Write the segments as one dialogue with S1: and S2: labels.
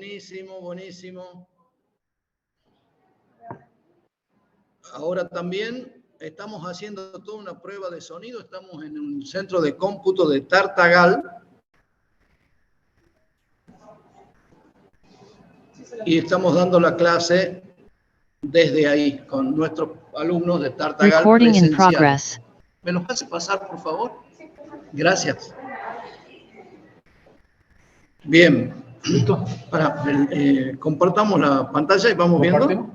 S1: Buenísimo, buenísimo. Ahora también estamos haciendo toda una prueba de sonido. Estamos en un centro de cómputo de Tartagal. Y estamos dando la clase desde ahí, con nuestros alumnos de Tartagal presencial. ¿Me los hace pasar, por favor? Gracias. Bien. Compartamos la pantalla y vamos viendo.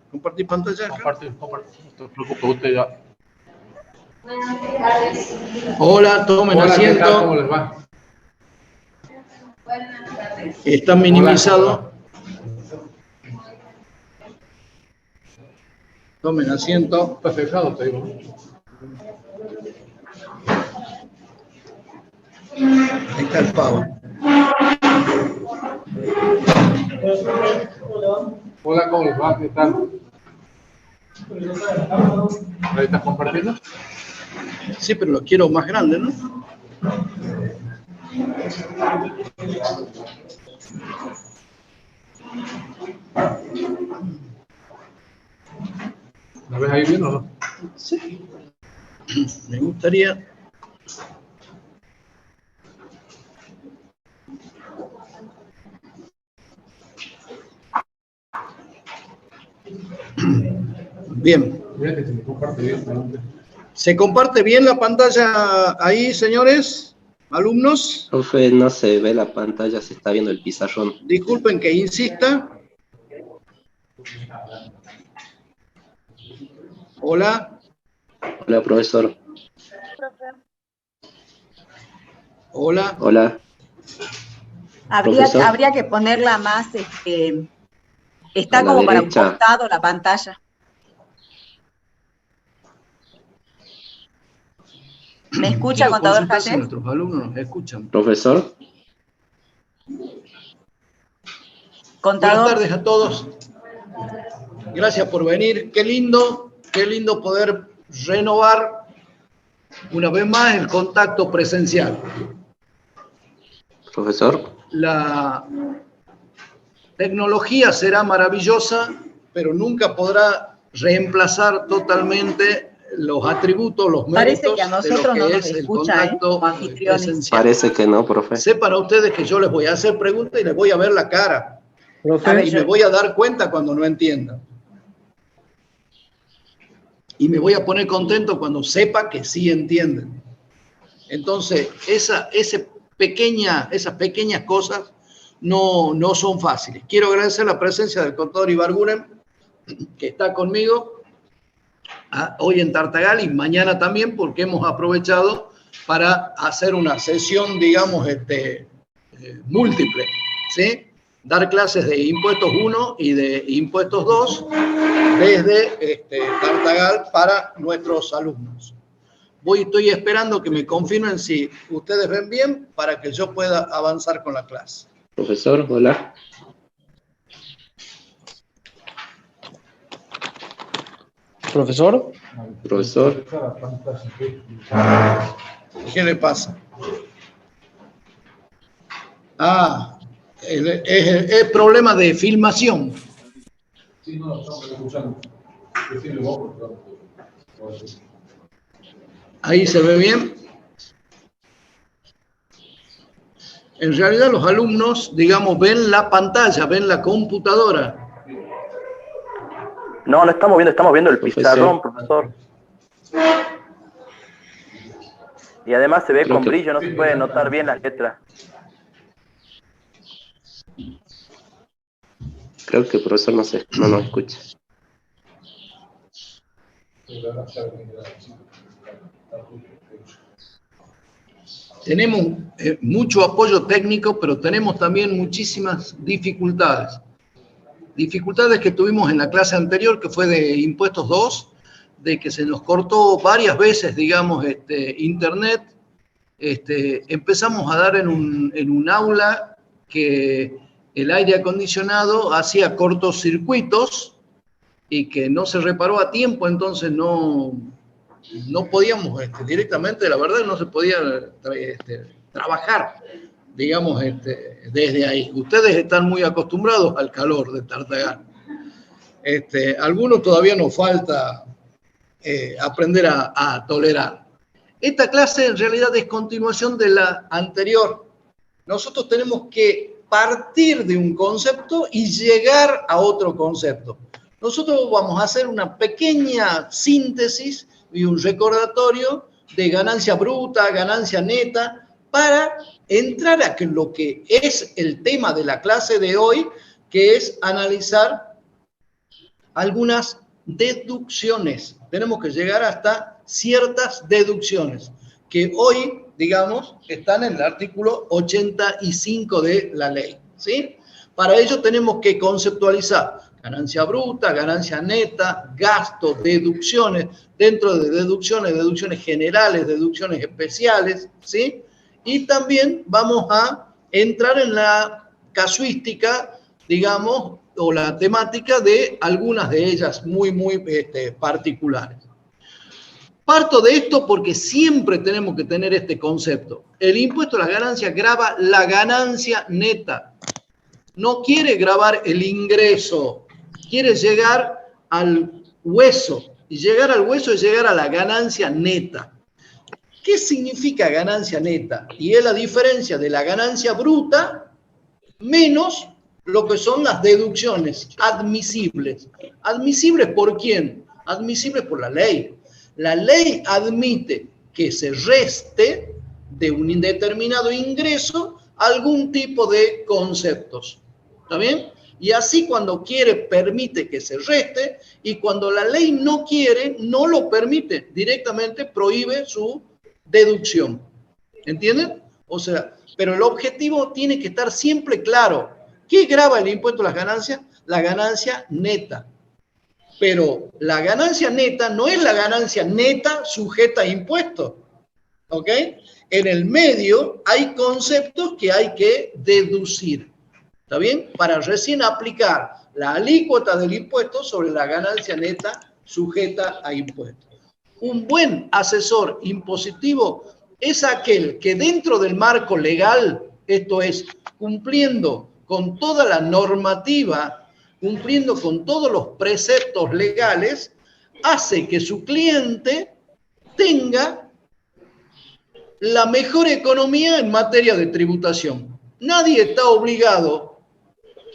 S1: ¿Compartir pantalla?
S2: Compartir. No te preocupes, usted ya.
S1: Hola, tomen asiento.
S2: ¿Qué tal? ¿Cómo les va?
S1: Está minimizado. Tomen asiento.
S2: Está cerrado, te digo.
S1: Ahí está el pavo.
S2: Hola, ¿cómo les va? ¿Qué tal? ¿Ahí estás compartiendo?
S1: Sí, pero lo quiero más grande, ¿no?
S2: ¿La ves ahí bien o no?
S1: Sí. Me gustaría... Bien. ¿Se comparte bien la pantalla ahí, señores? ¿Alumnos?
S3: Profe, no se ve la pantalla, se está viendo el pizarrón.
S1: Disculpen que insista. Hola.
S3: Hola, profesor.
S1: Hola.
S3: Hola.
S4: Habría que ponerla más, está como para un costado la pantalla. ¿Me escucha, contador Jacet?
S1: Nuestros alumnos nos escuchan.
S3: Profesor.
S4: Contador.
S1: Buenas tardes a todos. Gracias por venir. Qué lindo poder renovar una vez más el contacto presencial.
S3: Profesor.
S1: La tecnología será maravillosa, pero nunca podrá reemplazar totalmente los atributos, los méritos
S4: que a nosotros
S1: de lo que
S4: no
S1: es
S4: nos
S1: el
S4: escucha,
S1: contacto presencial.
S3: Parece que no, profe.
S1: Sepan ustedes que yo les voy a hacer preguntas y les voy a ver la cara.
S4: Profe.
S1: Y me voy a dar cuenta cuando no entiendan. Y me voy a poner contento cuando sepa que sí entienden. Entonces, esas pequeñas cosas no son fáciles. Quiero agradecer la presencia del contador Ibarguren, que está conmigo hoy en Tartagal y mañana también, porque hemos aprovechado para hacer una sesión, digamos, múltiple, ¿sí? Dar clases de impuestos 1 y de impuestos 2 desde Tartagal para nuestros alumnos. Estoy esperando que me confirmen si ustedes ven bien para que yo pueda avanzar con la clase.
S3: Profesor, hola.
S1: ¿Profesor?
S3: Profesor.
S1: ¿Qué le pasa? Es problema de filmación.
S2: Sí, no, estamos escuchando.
S1: Ahí se ve bien. En realidad los alumnos, digamos, ven la pantalla, ven la computadora.
S5: No estamos viendo el pizarrón, profesor. Y además se ve con brillo, no se puede notar bien las letras.
S3: Creo que el profesor no nos escucha.
S1: Tenemos mucho apoyo técnico, pero tenemos también muchísimas dificultades. Dificultades que tuvimos en la clase anterior, que fue de impuestos 2, de que se nos cortó varias veces, digamos, internet. Empezamos a dar en un aula que el aire acondicionado hacía cortocircuitos y que no se reparó a tiempo, entonces no podíamos directamente, la verdad, no se podía trabajar. digamos, desde ahí. Ustedes están muy acostumbrados al calor de Tartagal. Algunos todavía nos falta aprender a tolerar. Esta clase en realidad es continuación de la anterior. Nosotros tenemos que partir de un concepto y llegar a otro concepto. Nosotros vamos a hacer una pequeña síntesis y un recordatorio de ganancia bruta, ganancia neta, para entrar a lo que es el tema de la clase de hoy, que es analizar algunas deducciones. Tenemos que llegar hasta ciertas deducciones, que hoy, digamos, están en el artículo 85 de la ley, ¿sí? Para ello tenemos que conceptualizar ganancia bruta, ganancia neta, gastos, deducciones, dentro de deducciones generales, deducciones especiales, ¿sí? Y también vamos a entrar en la casuística, digamos, o la temática de algunas de ellas muy particulares. Parto de esto porque siempre tenemos que tener este concepto. El impuesto a las ganancias grava la ganancia neta. No quiere gravar el ingreso, quiere llegar al hueso. Y llegar al hueso es llegar a la ganancia neta. ¿Qué significa ganancia neta? Y es la diferencia de la ganancia bruta menos lo que son las deducciones admisibles. ¿Admisibles por quién? Admisibles por la ley. La ley admite que se reste de un indeterminado ingreso algún tipo de conceptos. ¿Está bien? Y así cuando quiere, permite que se reste, y cuando la ley no quiere, no lo permite. Directamente prohíbe su deducción. ¿Entienden? O sea, pero el objetivo tiene que estar siempre claro. ¿Qué grava el impuesto a las ganancias? La ganancia neta. Pero la ganancia neta no es la ganancia neta sujeta a impuestos. ¿Ok? En el medio hay conceptos que hay que deducir. ¿Está bien? Para recién aplicar la alícuota del impuesto sobre la ganancia neta sujeta a impuestos. Un buen asesor impositivo es aquel que dentro del marco legal, esto es, cumpliendo con toda la normativa, cumpliendo con todos los preceptos legales, hace que su cliente tenga la mejor economía en materia de tributación. Nadie está obligado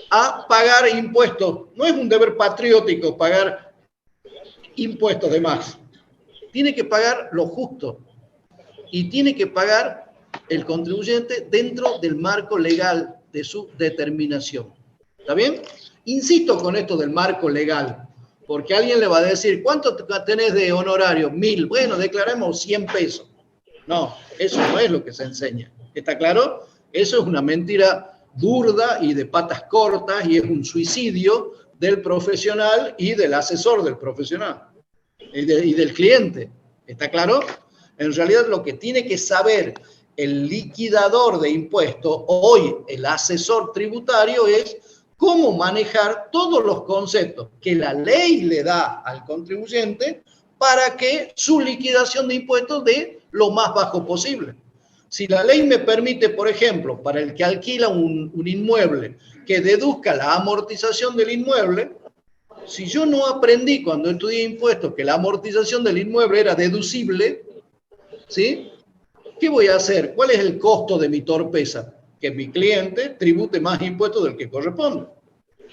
S1: a pagar impuestos. No es un deber patriótico pagar impuestos de más. Tiene que pagar lo justo y tiene que pagar el contribuyente dentro del marco legal de su determinación. ¿Está bien? Insisto con esto del marco legal, porque alguien le va a decir, ¿cuánto tenés de honorario? 1000. Bueno, declaremos 100 pesos. No, eso no es lo que se enseña. ¿Está claro? Eso es una mentira burda y de patas cortas, y es un suicidio del profesional y del asesor del profesional y del cliente. ¿Está claro? En realidad lo que tiene que saber el liquidador de impuestos, hoy el asesor tributario, es cómo manejar todos los conceptos que la ley le da al contribuyente para que su liquidación de impuestos dé lo más bajo posible. Si la ley me permite, por ejemplo, para el que alquila un inmueble, que deduzca la amortización del inmueble, si yo no aprendí cuando estudié impuestos que la amortización del inmueble era deducible, ¿sí? ¿Qué voy a hacer? ¿Cuál es el costo de mi torpeza? Que mi cliente tribute más impuestos del que corresponde.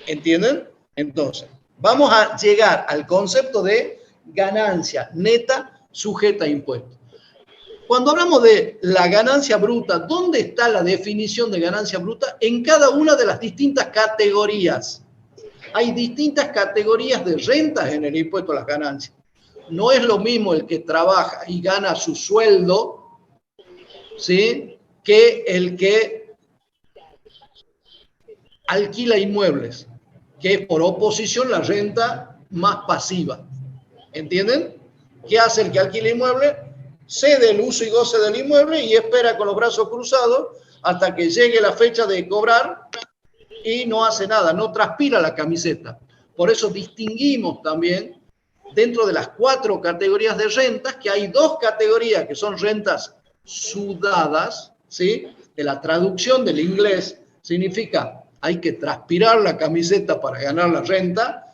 S1: ¿Entienden? Entonces, vamos a llegar al concepto de ganancia neta sujeta a impuestos. Cuando hablamos de la ganancia bruta, ¿dónde está la definición de ganancia bruta? En cada una de las distintas categorías. Hay distintas categorías de rentas en el impuesto a las ganancias. No es lo mismo el que trabaja y gana su sueldo, ¿sí?, que el que alquila inmuebles, que es por oposición la renta más pasiva. ¿Entienden? ¿Qué hace el que alquila inmuebles? Cede el uso y goce del inmueble y espera con los brazos cruzados hasta que llegue la fecha de cobrar y no hace nada, no transpira la camiseta. Por eso distinguimos también dentro de las 4 categorías de rentas, que hay 2 categorías que son rentas sudadas, ¿sí?, de la traducción del inglés, significa hay que transpirar la camiseta para ganar la renta.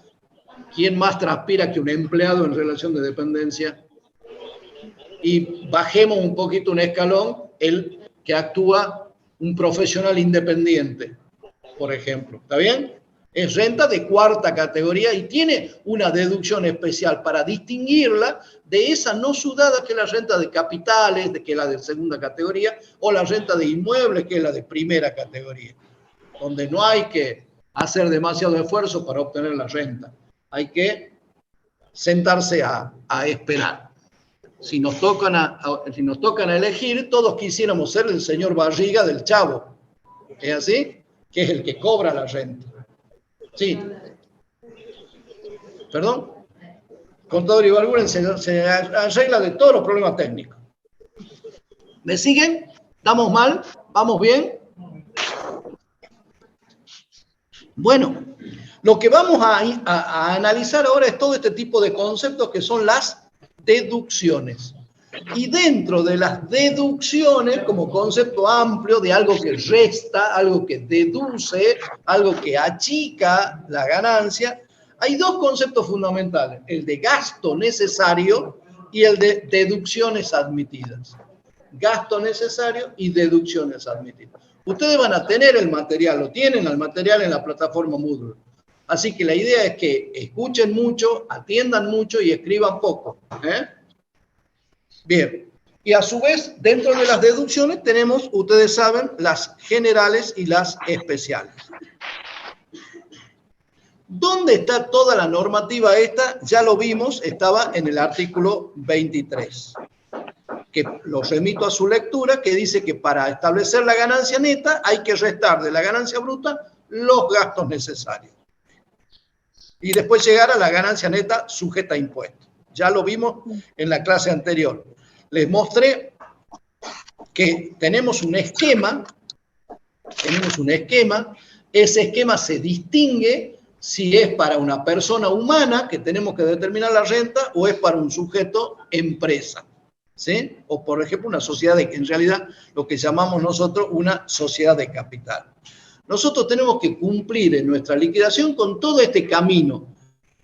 S1: ¿Quién más transpira que un empleado en relación de dependencia? Y bajemos un poquito un escalón, el que actúa un profesional independiente, por ejemplo. ¿Está bien? Es renta de cuarta categoría y tiene una deducción especial para distinguirla de esa no sudada que es la renta de capitales, que es la de segunda categoría, o la renta de inmuebles, que es la de primera categoría, donde no hay que hacer demasiado esfuerzo para obtener la renta. Hay que sentarse a esperar. Si nos tocan a elegir, todos quisiéramos ser el señor Barriga del Chavo. ¿Es así? Que es el que cobra la renta. Sí. ¿Perdón? Contador Ibarguren se arregla de todos los problemas técnicos. ¿Me siguen? ¿Estamos mal? ¿Vamos bien? Bueno, lo que vamos a analizar ahora es todo este tipo de conceptos que son las deducciones. Y dentro de las deducciones, como concepto amplio de algo que resta, algo que deduce, algo que achica la ganancia, hay dos conceptos fundamentales, el de gasto necesario y el de deducciones admitidas. Gasto necesario y deducciones admitidas. Ustedes van a tener el material, lo tienen el material en la plataforma Moodle. Así que la idea es que escuchen mucho, atiendan mucho y escriban poco. Bien, y a su vez, dentro de las deducciones tenemos, ustedes saben, las generales y las especiales. ¿Dónde está toda la normativa esta? Ya lo vimos, estaba en el artículo 23, que lo remito a su lectura, que dice que para establecer la ganancia neta hay que restar de la ganancia bruta los gastos necesarios. Y después llegar a la ganancia neta sujeta a impuestos. Ya lo vimos en la clase anterior. Les mostré que tenemos un esquema, ese esquema se distingue si es para una persona humana, que tenemos que determinar la renta, o es para un sujeto empresa, ¿sí? O por ejemplo una sociedad, en realidad lo que llamamos nosotros una sociedad de capital. Nosotros tenemos que cumplir en nuestra liquidación con todo este camino,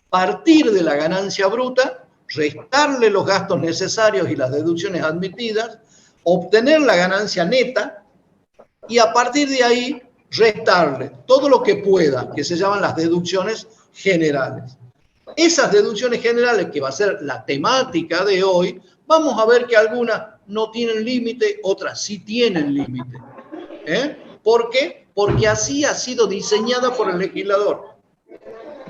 S1: partir de la ganancia bruta, restarle los gastos necesarios y las deducciones admitidas, obtener la ganancia neta y a partir de ahí restarle todo lo que pueda, que se llaman las deducciones generales. Esas deducciones generales, que va a ser la temática de hoy, vamos a ver que algunas no tienen límite, otras sí tienen límite. ¿Por qué? Porque así ha sido diseñada por el legislador.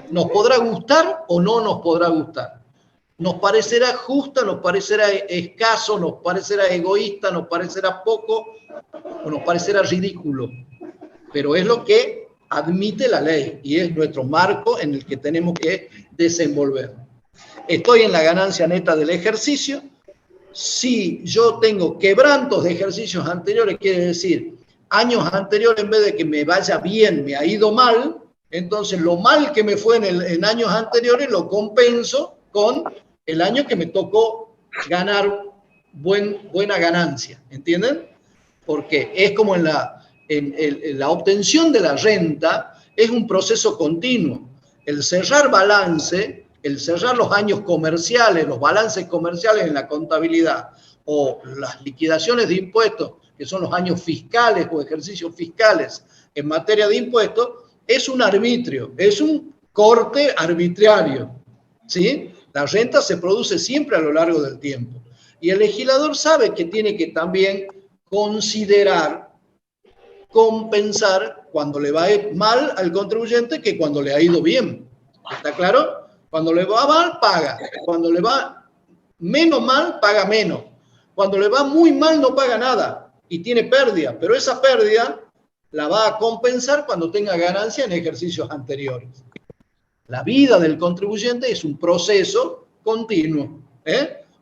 S1: Nos podrá gustar o no nos podrá gustar. Nos parecerá justa, nos parecerá escaso, nos parecerá egoísta, nos parecerá poco o nos parecerá ridículo. Pero es lo que admite la ley y es nuestro marco en el que tenemos que desenvolver. Estoy en la ganancia neta del ejercicio. Si yo tengo quebrantos de ejercicios anteriores, quiere decir, años anteriores en vez de que me vaya bien, me ha ido mal, entonces lo mal que me fue en años anteriores lo compenso con el año que me tocó ganar buena ganancia, ¿entienden? Porque es como en la obtención de la renta, es un proceso continuo. El cerrar balance, el cerrar los años comerciales, los balances comerciales en la contabilidad o las liquidaciones de impuestos, que son los años fiscales o ejercicios fiscales en materia de impuestos, es un arbitrio, es un corte arbitrario, ¿sí? La renta se produce siempre a lo largo del tiempo. Y el legislador sabe que tiene que también considerar, compensar cuando le va mal al contribuyente que cuando le ha ido bien. ¿Está claro? Cuando le va mal, paga. Cuando le va menos mal, paga menos. Cuando le va muy mal, no paga nada y tiene pérdida. Pero esa pérdida la va a compensar cuando tenga ganancia en ejercicios anteriores. La vida del contribuyente es un proceso continuo,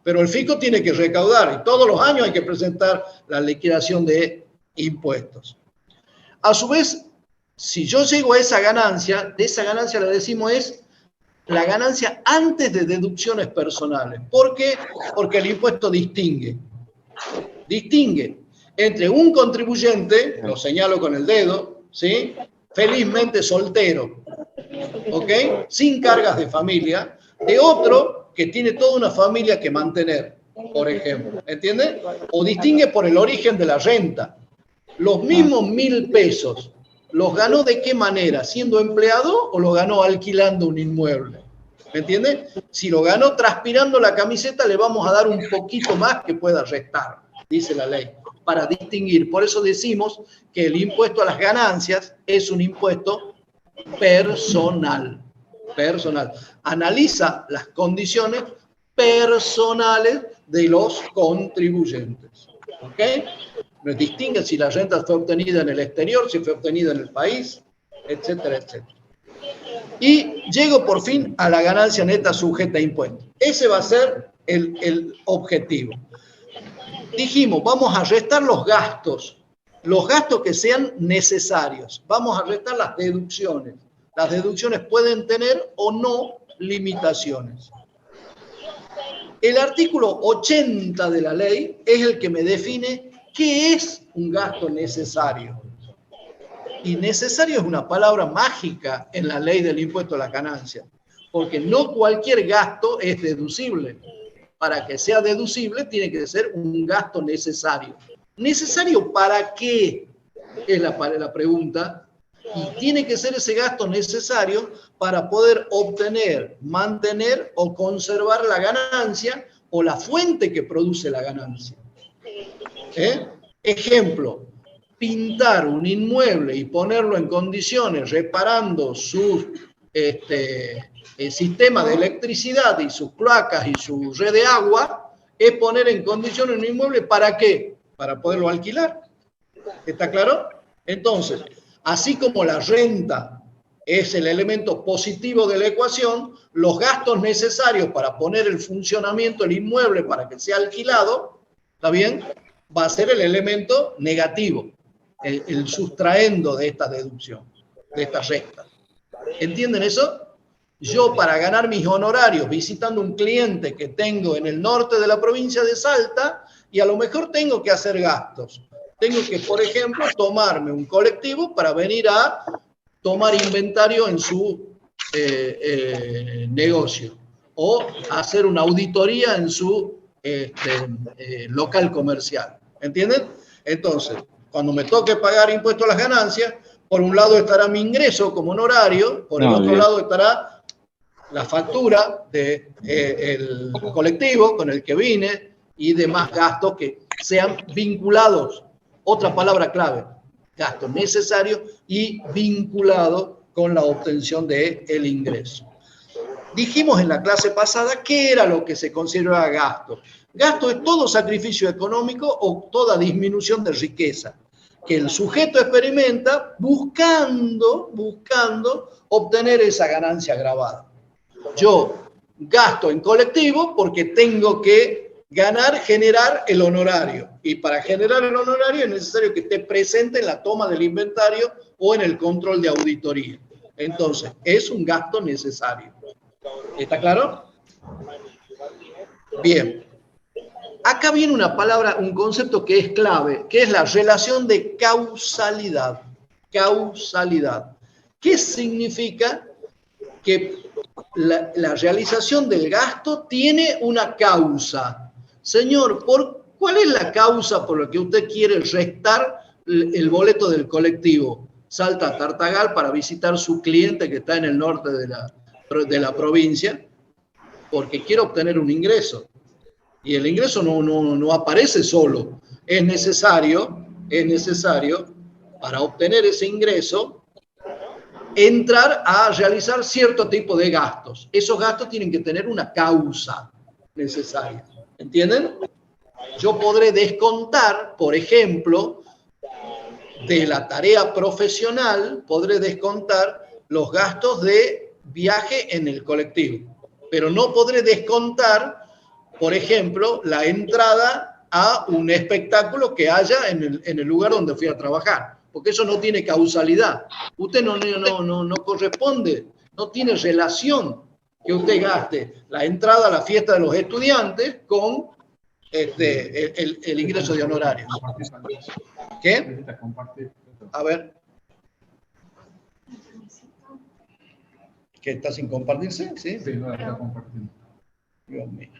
S1: pero el fisco tiene que recaudar y todos los años hay que presentar la liquidación de impuestos. A su vez, si yo llego a esa ganancia, de esa ganancia le decimos es la ganancia antes de deducciones personales. ¿Por qué? Porque el impuesto distingue. entre un contribuyente, lo señalo con el dedo, ¿sí? Felizmente soltero, ¿ok? Sin cargas de familia, de otro que tiene toda una familia que mantener, por ejemplo, ¿entiende? O distingue por el origen de la renta. Los mismos 1.000 pesos, ¿los ganó de qué manera? ¿Siendo empleado o los ganó alquilando un inmueble? ¿Me entiende? Si lo ganó transpirando la camiseta, le vamos a dar un poquito más que pueda restar, dice la ley, para distinguir. Por eso decimos que el impuesto a las ganancias es un impuesto personal. Personal. Analiza las condiciones personales de los contribuyentes. ¿Ok? Nos distingue si la renta fue obtenida en el exterior, si fue obtenida en el país, etcétera, etcétera. Y llego por fin a la ganancia neta sujeta a impuestos. Ese va a ser el objetivo. Dijimos, vamos a restar los gastos que sean necesarios. Vamos a restar las deducciones. Las deducciones pueden tener o no limitaciones. El artículo 80 de la ley es el que me define qué es un gasto necesario. Y necesario es una palabra mágica en la ley del impuesto a la ganancia, porque no cualquier gasto es deducible. Para que sea deducible tiene que ser un gasto necesario. ¿Necesario para qué? Es la pregunta. Y tiene que ser ese gasto necesario para poder obtener, mantener o conservar la ganancia o la fuente que produce la ganancia. Ejemplo, pintar un inmueble y ponerlo en condiciones reparando su sistema de electricidad y sus cloacas y su red de agua, es poner en condiciones un inmueble ¿para qué? Para poderlo alquilar. ¿Está claro? Entonces, así como la renta es el elemento positivo de la ecuación, los gastos necesarios para poner en funcionamiento el inmueble para que sea alquilado, ¿está bien? Va a ser el elemento negativo, el sustraendo de esta deducción, de esta resta. ¿Entienden eso? Yo, para ganar mis honorarios visitando un cliente que tengo en el norte de la provincia de Salta, y a lo mejor tengo que hacer gastos. Tengo que, por ejemplo, tomarme un colectivo para venir a tomar inventario en su negocio o hacer una auditoría en su local comercial. ¿Entienden? Entonces, cuando me toque pagar impuesto a las ganancias, por un lado estará mi ingreso como honorario, por el otro lado estará la factura del colectivo con el que vine y demás gastos que sean vinculados. Otra palabra clave, gasto necesario y vinculado con la obtención del ingreso. Dijimos en la clase pasada qué era lo que se consideraba gasto. Gasto es todo sacrificio económico o toda disminución de riqueza que el sujeto experimenta buscando obtener esa ganancia gravada. Yo gasto en colectivo porque tengo que generar el honorario. Y para generar el honorario es necesario que esté presente en la toma del inventario o en el control de auditoría. Entonces, es un gasto necesario. ¿Está claro? Bien. Acá viene una palabra, un concepto que es clave, que es la relación de causalidad. Causalidad. ¿Qué significa? Que la realización del gasto tiene una causa. Señor, ¿cuál es la causa por la que usted quiere restar el boleto del colectivo? Salta a Tartagal para visitar su cliente que está en el norte de la provincia, porque quiere obtener un ingreso. Y el ingreso no aparece solo. Es necesario, para obtener ese ingreso, entrar a realizar cierto tipo de gastos. Esos gastos tienen que tener una causa necesaria. ¿Entienden? Yo podré descontar, por ejemplo, de la tarea profesional, podré descontar los gastos de viaje en el colectivo. Pero no podré descontar, por ejemplo, la entrada a un espectáculo que haya en el lugar donde fui a trabajar. Porque eso no tiene causalidad. Usted no corresponde, no tiene relación que usted gaste la entrada a la fiesta de los estudiantes con el ingreso de honorarios.
S2: Compartir pantalla.
S1: ¿Qué?
S2: Necesitas compartir.
S1: A ver. ¿Que está sin compartirse? Sí.
S2: Sí, no la está compartiendo.
S1: Dios mío.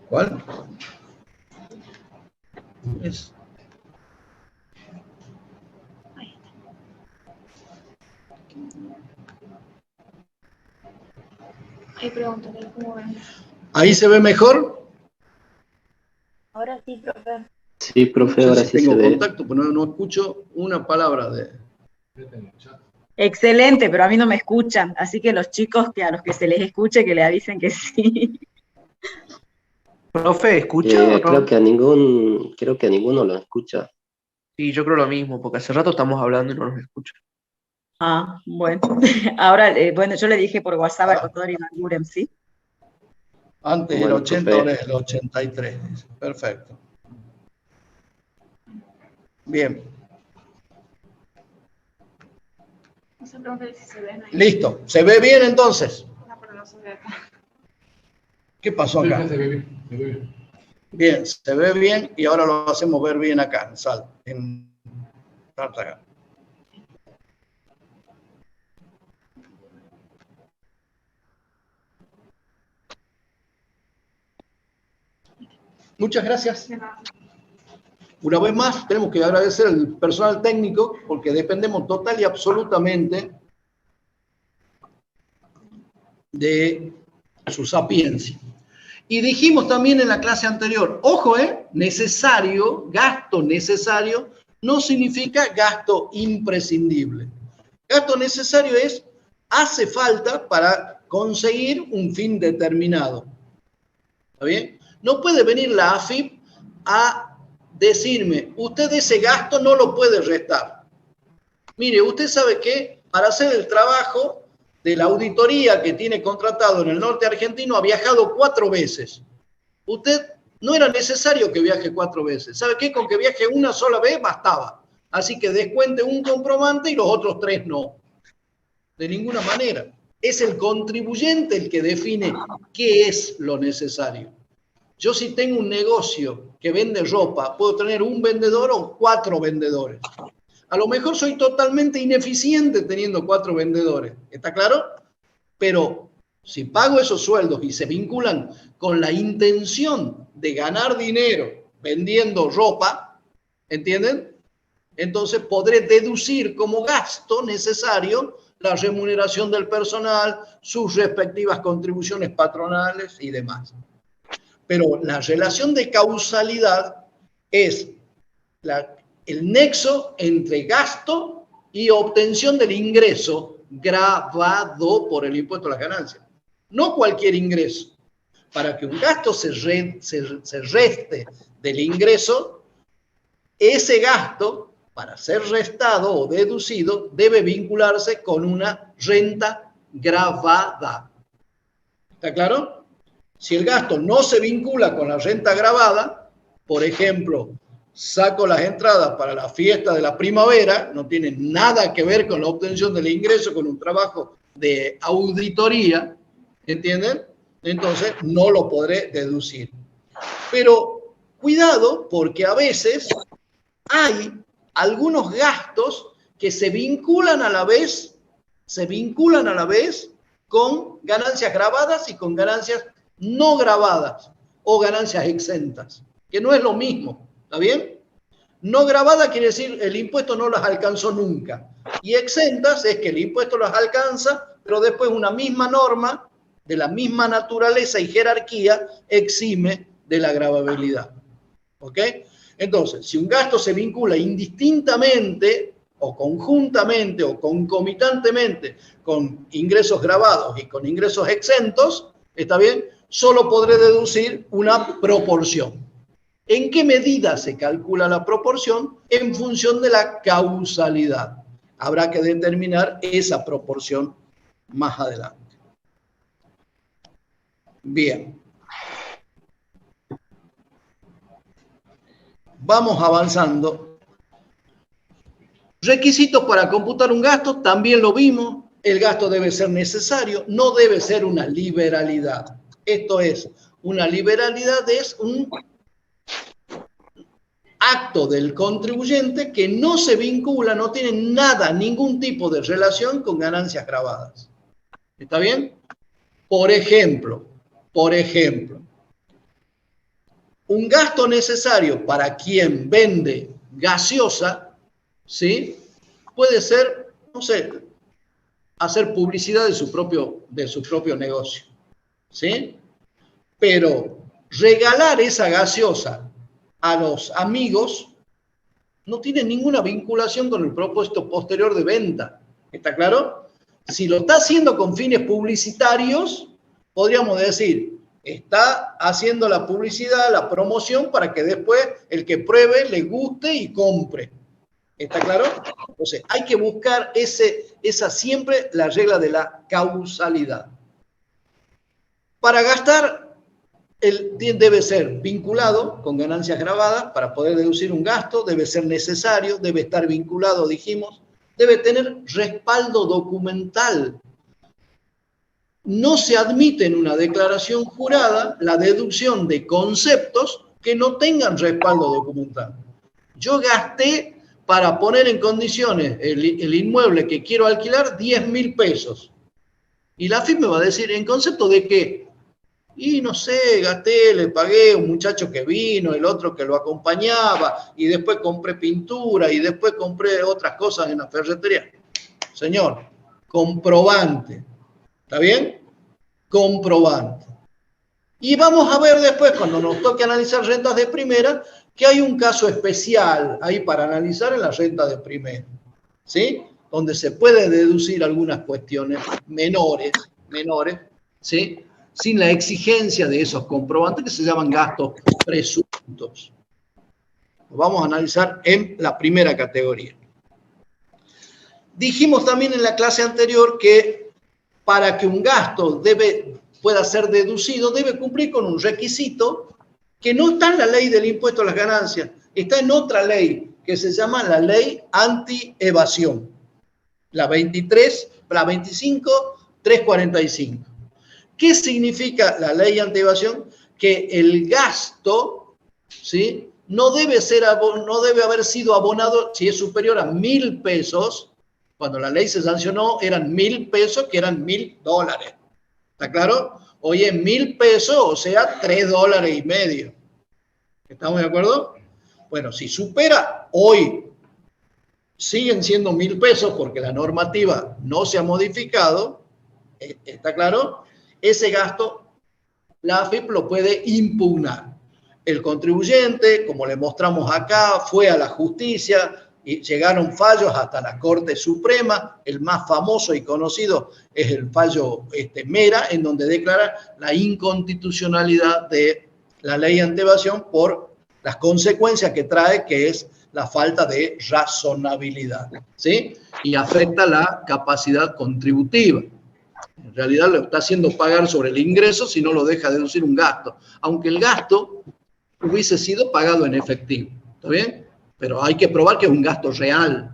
S1: ¿Cuál? Es.
S6: Ahí pregúntale cómo ven.
S1: ¿Ahí se ve mejor?
S6: Ahora sí, profe.
S3: Sí, profe,
S1: No
S3: ahora
S1: sé si
S3: sí se
S1: tengo
S3: ve.
S1: contacto, pero no escucho una palabra de...
S4: Excelente, pero a mí no me escuchan, así que los chicos que a los que se les escuche que le avisen que sí.
S7: Profe, ¿escucha o no?
S3: Creo que a ninguno lo escucha.
S7: Sí, yo creo lo mismo, porque hace rato estamos hablando y no nos escucha.
S4: Ah, bueno. Ahora, bueno, yo le dije por WhatsApp al contador Iván Gurem, ¿sí?
S1: Antes el
S3: Bueno,
S1: 80,
S3: profe.
S1: ahora el 83. Dice. Perfecto. Bien.
S6: No sé, profe, si se ven ahí.
S1: Listo. ¿Se ve bien entonces?
S6: No, pero no se ve acá.
S1: ¿Qué pasó
S2: Sí,
S1: acá?
S2: ya se ve bien, se ve bien.
S1: Bien, se ve bien y ahora lo hacemos ver bien acá, en Tartagal. Muchas gracias.
S6: De nada.
S1: Una vez más, tenemos que agradecer al personal técnico porque dependemos total y absolutamente de su sapiencia. Y dijimos también en la clase anterior, ojo, necesario, gasto necesario, no significa gasto imprescindible. Gasto necesario es, hace falta para conseguir un fin determinado. ¿Está bien? No puede venir la AFIP a decirme, usted ese gasto no lo puede restar. Mire, usted sabe que para hacer el trabajo de la auditoría que tiene contratado en el norte argentino ha viajado 4 veces. Usted no era necesario que viaje 4 veces. ¿Sabe qué? Con que viaje una sola vez bastaba. Así que descuente un comprobante y los otros 3 no. De ninguna manera. Es el contribuyente el que define qué es lo necesario. Yo si tengo un negocio que vende ropa, puedo tener un vendedor o 4 vendedores. A lo mejor soy totalmente ineficiente teniendo 4 vendedores. ¿Está claro? Pero si pago esos sueldos y se vinculan con la intención de ganar dinero vendiendo ropa, ¿entienden? Entonces podré deducir como gasto necesario la remuneración del personal, sus respectivas contribuciones patronales y demás. Pero la relación de causalidad es el nexo entre gasto y obtención del ingreso grabado por el impuesto a las ganancias. No cualquier ingreso. Para que un gasto se reste del ingreso, ese gasto, para ser restado o deducido, debe vincularse con una renta gravada. ¿Está claro? Si el gasto no se vincula con la renta gravada, por ejemplo, saco las entradas para la fiesta de la primavera, no tiene nada que ver con la obtención del ingreso, con un trabajo de auditoría, ¿entienden? Entonces no lo podré deducir. Pero cuidado, porque a veces hay algunos gastos que se vinculan a la vez con ganancias grabadas y con ganancias no grabadas o ganancias exentas, que no es lo mismo, ¿está bien? No grabada quiere decir el impuesto no las alcanzó nunca, y exentas es que el impuesto las alcanza, pero después una misma norma de la misma naturaleza y jerarquía exime de la gravabilidad, ¿ok? Entonces, si un gasto se vincula indistintamente o conjuntamente o concomitantemente con ingresos grabados y con ingresos exentos, ¿está bien? Solo podré deducir una proporción. ¿En qué medida se calcula la proporción? En función de la causalidad. Habrá que determinar esa proporción más adelante. Bien. Vamos avanzando. Requisitos para computar un gasto, también lo vimos. El gasto debe ser necesario, no debe ser una liberalidad. Esto es, una liberalidad es un acto del contribuyente que no se vincula, no tiene nada, ningún tipo de relación con ganancias grabadas. ¿Está bien? Por ejemplo, un gasto necesario para quien vende gaseosa, ¿sí? Puede ser, no sé, hacer publicidad de su propio negocio, ¿sí? Pero regalar esa gaseosa a los amigos no tiene ninguna vinculación con el propósito posterior de venta. ¿Está claro? Si lo está haciendo con fines publicitarios, podríamos decir, está haciendo la publicidad, la promoción para que después el que pruebe le guste y compre. ¿Está claro? Entonces, hay que buscar esa siempre la regla de la causalidad. Para gastar, debe ser vinculado con ganancias grabadas para poder deducir un gasto, debe ser necesario, debe estar vinculado, dijimos, debe tener respaldo documental. No se admite en una declaración jurada la deducción de conceptos que no tengan respaldo documental. Yo gasté para poner en condiciones el inmueble que quiero alquilar 10.000 pesos. Y la AFIP me va a decir, ¿en concepto de qué? Y no sé, gasté, le pagué a un muchacho que vino, el otro que lo acompañaba, y después compré pintura, y después compré otras cosas en la ferretería. Señor, comprobante. ¿Está bien? Comprobante. Y vamos a ver después, cuando nos toque analizar rentas de primera, que hay un caso especial ahí para analizar en la renta de primera, ¿sí? Donde se puede deducir algunas cuestiones menores, ¿sí? Sin la exigencia de esos comprobantes que se llaman gastos presuntos. Lo vamos a analizar en la primera categoría. Dijimos también en la clase anterior que para que un gasto pueda ser deducido, debe cumplir con un requisito que no está en la ley del impuesto a las ganancias, está en otra ley que se llama la ley anti-evasión, la 25.345. ¿Qué significa la ley anti-evasión? Que el gasto, ¿sí?, no debe haber sido abonado si es superior a 1.000 pesos. Cuando la ley se sancionó eran 1.000 pesos, que eran $1.000. ¿Está claro? Hoy es 1.000 pesos, o sea, $3.50. ¿Estamos de acuerdo? Bueno, si supera hoy, siguen siendo 1.000 pesos porque la normativa no se ha modificado. ¿Está claro? Ese gasto, la AFIP lo puede impugnar. El contribuyente, como le mostramos acá, fue a la justicia y llegaron fallos hasta la Corte Suprema. El más famoso y conocido es el fallo Mera, en donde declara la inconstitucionalidad de la ley anti-evasión por las consecuencias que trae, que es la falta de razonabilidad, ¿sí? Y afecta la capacidad contributiva. En realidad lo está haciendo pagar sobre el ingreso si no lo deja deducir un gasto, aunque el gasto hubiese sido pagado en efectivo. ¿Está bien? Pero hay que probar que es un gasto real.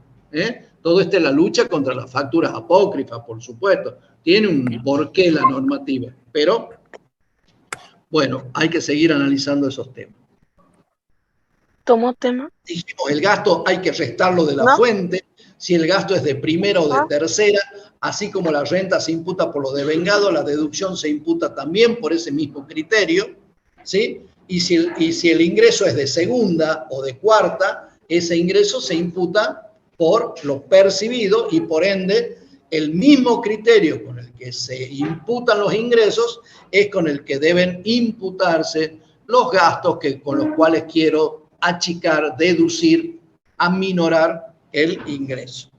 S1: Todo esto es la lucha contra las facturas apócrifas, por supuesto. Tiene un porqué la normativa, pero bueno, hay que seguir analizando esos temas.
S6: ¿Tomó tema?
S1: Dijimos, el gasto hay que restarlo de la fuente, si el gasto es de primera o de tercera, así como la renta se imputa por lo devengado, la deducción se imputa también por ese mismo criterio, ¿sí? Y si el ingreso es de segunda o de cuarta, ese ingreso se imputa por lo percibido y por ende el mismo criterio con el que se imputan los ingresos es con el que deben imputarse los gastos con los cuales quiero achicar, deducir, aminorar el ingreso.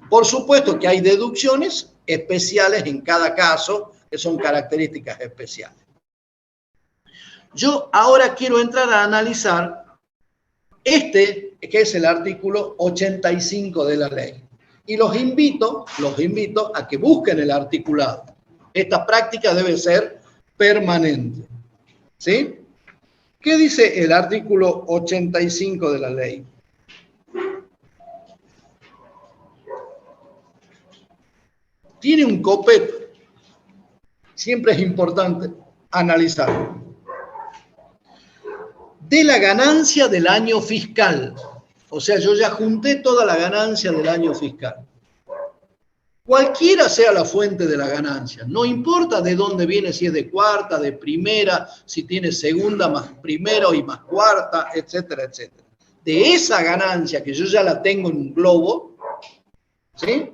S1: Por supuesto que hay deducciones especiales en cada caso, que son características especiales. Yo ahora quiero entrar a analizar que es el artículo 85 de la ley. Y los invito a que busquen el articulado. Esta práctica debe ser permanente. ¿Sí? ¿Qué dice el artículo 85 de la ley? tiene un COPEP, siempre es importante analizarlo, de la ganancia del año fiscal. O sea, yo ya junté toda la ganancia del año fiscal. Cualquiera sea la fuente de la ganancia, no importa de dónde viene, si es de cuarta, de primera, si tiene segunda más primera y más cuarta, etcétera, etcétera. De esa ganancia que yo ya la tengo en un globo, ¿sí?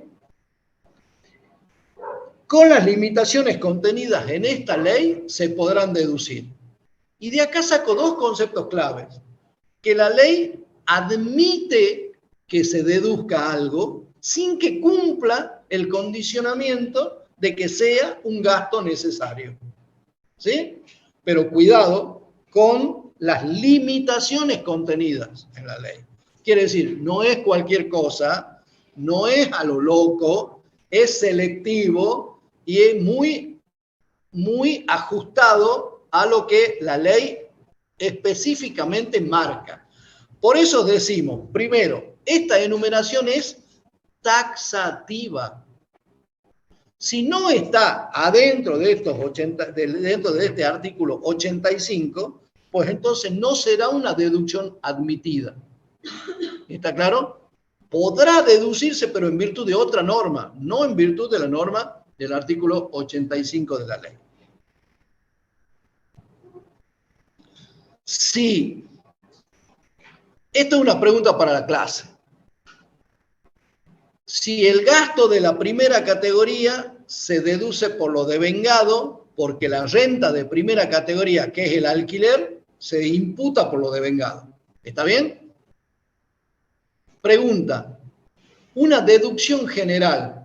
S1: Con las limitaciones contenidas en esta ley se podrán deducir. Y de acá saco dos conceptos claves. Que la ley admite que se deduzca algo sin que cumpla el condicionamiento de que sea un gasto necesario. ¿Sí? Pero cuidado con las limitaciones contenidas en la ley. Quiere decir, no es cualquier cosa, no es a lo loco, es selectivo y es muy ajustado a lo que la ley específicamente marca. Por eso decimos, primero, esta enumeración es taxativa. Si no está adentro de dentro de este artículo 85, pues entonces no será una deducción admitida. ¿Está claro? Podrá deducirse, pero en virtud de otra norma, no en virtud de la norma del artículo 85 de la ley. Sí. Esto es una pregunta para la clase. Si el gasto de la primera categoría se deduce por lo devengado, porque la renta de primera categoría, que es el alquiler, se imputa por lo devengado. ¿Está bien? Pregunta. Una deducción general.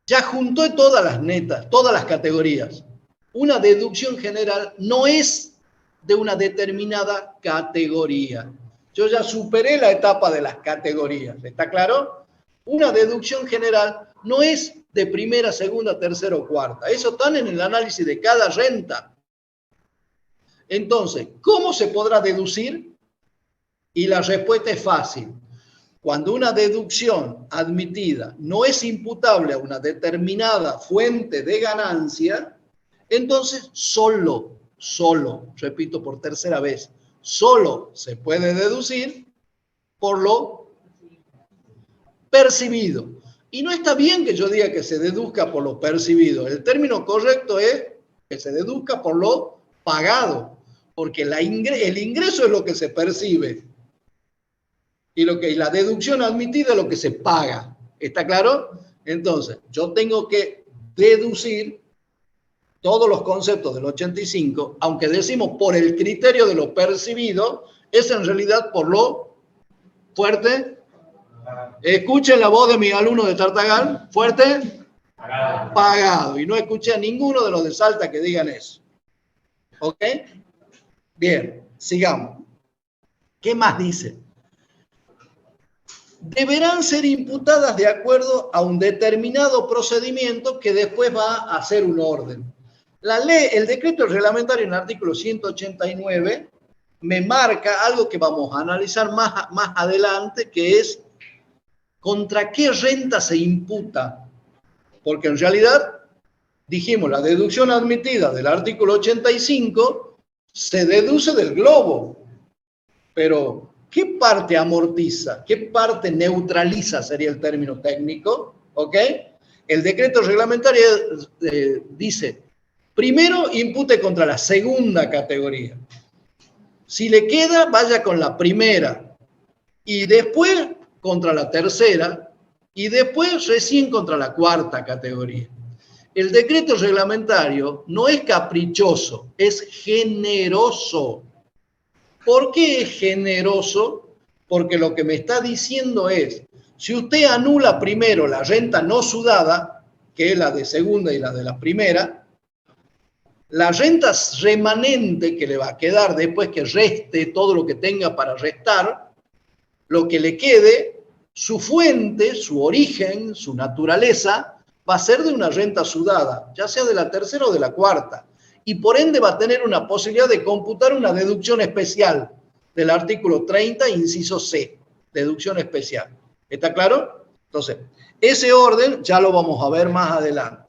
S1: Ya juntó todas las netas, todas las categorías. Una deducción general no es de una determinada categoría. Yo ya superé la etapa de las categorías. ¿Está claro? Una deducción general no es de primera, segunda, tercera o cuarta. Eso está en el análisis de cada renta. Entonces, ¿cómo se podrá deducir? Y la respuesta es fácil. Cuando una deducción admitida no es imputable a una determinada fuente de ganancia, entonces solo, repito por tercera vez, solo se puede deducir por lo percibido. Y no está bien que yo diga que se deduzca por lo percibido. El término correcto es que se deduzca por lo pagado, porque el ingreso es lo que se percibe. Y la deducción admitida es lo que se paga. ¿Está claro? Entonces, yo tengo que deducir todos los conceptos del 85, aunque decimos por el criterio de lo percibido, es en realidad por lo fuerte. Escuchen la voz de mi alumno de Tartagal. Fuerte. Pagado. Y no escuché a ninguno de los de Salta que digan eso. ¿Ok? Bien, sigamos. ¿Qué más dice? Deberán ser imputadas de acuerdo a un determinado procedimiento que después va a hacer un orden. La ley, el decreto reglamentario en el artículo 189 me marca algo que vamos a analizar más adelante, que es contra qué renta se imputa. Porque en realidad, dijimos, la deducción admitida del artículo 85 se deduce del globo. Pero ¿qué parte amortiza? ¿Qué parte neutraliza? Sería el término técnico. ¿Ok? El decreto reglamentario dice, primero impute contra la segunda categoría. Si le queda, vaya con la primera. Y después contra la tercera. Y después recién contra la cuarta categoría. El decreto reglamentario no es caprichoso, es generoso. ¿Por qué es generoso? Porque lo que me está diciendo es, si usted anula primero la renta no sudada, que es la de segunda y la de la primera, la renta remanente que le va a quedar después que reste todo lo que tenga para restar, lo que le quede, su fuente, su origen, su naturaleza, va a ser de una renta sudada, ya sea de la tercera o de la cuarta. Y por ende va a tener una posibilidad de computar una deducción especial del artículo 30, inciso C, deducción especial. ¿Está claro? Entonces, ese orden ya lo vamos a ver más adelante.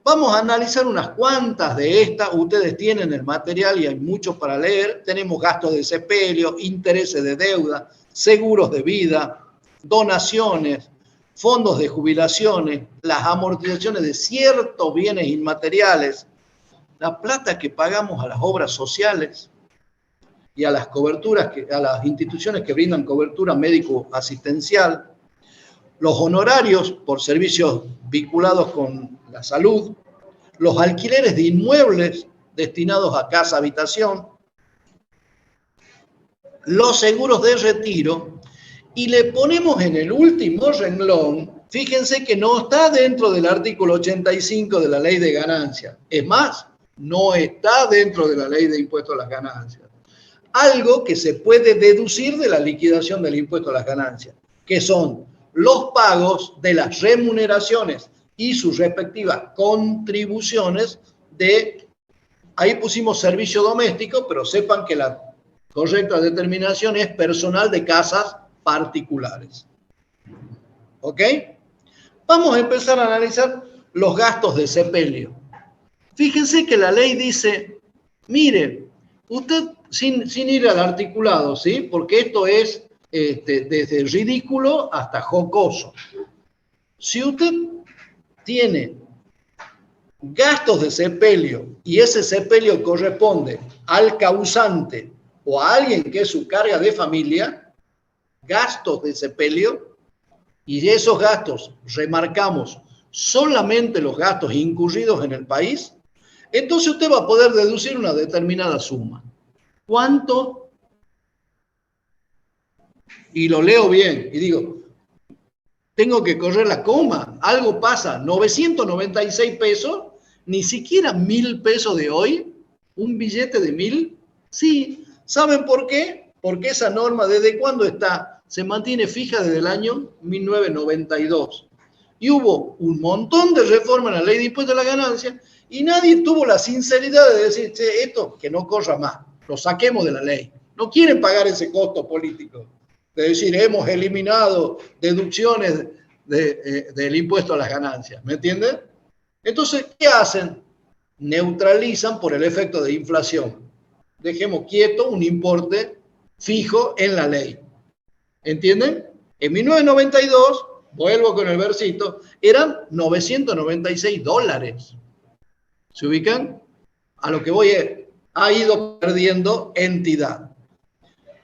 S1: Vamos a analizar unas cuantas de estas. Ustedes tienen el material y hay mucho para leer. Tenemos gastos de sepelio, intereses de deuda, seguros de vida, donaciones, fondos de jubilaciones, las amortizaciones de ciertos bienes inmateriales, la plata que pagamos a las obras sociales y a las coberturas, a las instituciones que brindan cobertura médico-asistencial, los honorarios por servicios vinculados con la salud, los alquileres de inmuebles destinados a casa, habitación, los seguros de retiro, y le ponemos en el último renglón, fíjense que no está dentro del artículo 85 de la ley de ganancias. Es más, no está dentro de la ley de impuesto a las ganancias. Algo que se puede deducir de la liquidación del impuesto a las ganancias, que son los pagos de las remuneraciones y sus respectivas contribuciones de, ahí pusimos servicio doméstico, pero sepan que la correcta determinación es personal de casas particulares. ¿Ok? Vamos a empezar a analizar los gastos de sepelio. Fíjense que la ley dice, mire, usted sin ir al articulado, ¿sí? Porque esto es desde ridículo hasta jocoso. Si usted tiene gastos de sepelio y ese sepelio corresponde al causante o a alguien que es su carga de familia, gastos de sepelio, y de esos gastos remarcamos solamente los gastos incurridos en el país, entonces usted va a poder deducir una determinada suma. ¿Cuánto? Y lo leo bien y digo, tengo que correr la coma, algo pasa, 996 pesos, ni siquiera 1.000 pesos de hoy, un billete de 1.000, sí. ¿Saben por qué? Porque esa norma, ¿desde cuándo está? Se mantiene fija desde el año 1992. Y hubo un montón de reformas en la ley de impuestos a la ganancia y nadie tuvo la sinceridad de decir, che, esto que no corra más, lo saquemos de la ley. No quieren pagar ese costo político. De decir, hemos eliminado deducciones del impuesto a las ganancias. ¿Me entienden? Entonces, ¿qué hacen? Neutralizan por el efecto de inflación. Dejemos quieto un importe fijo en la ley. ¿Entienden? En 1992, vuelvo con el versito, eran $996. ¿Se ubican? A lo que voy es, ha ido perdiendo entidad.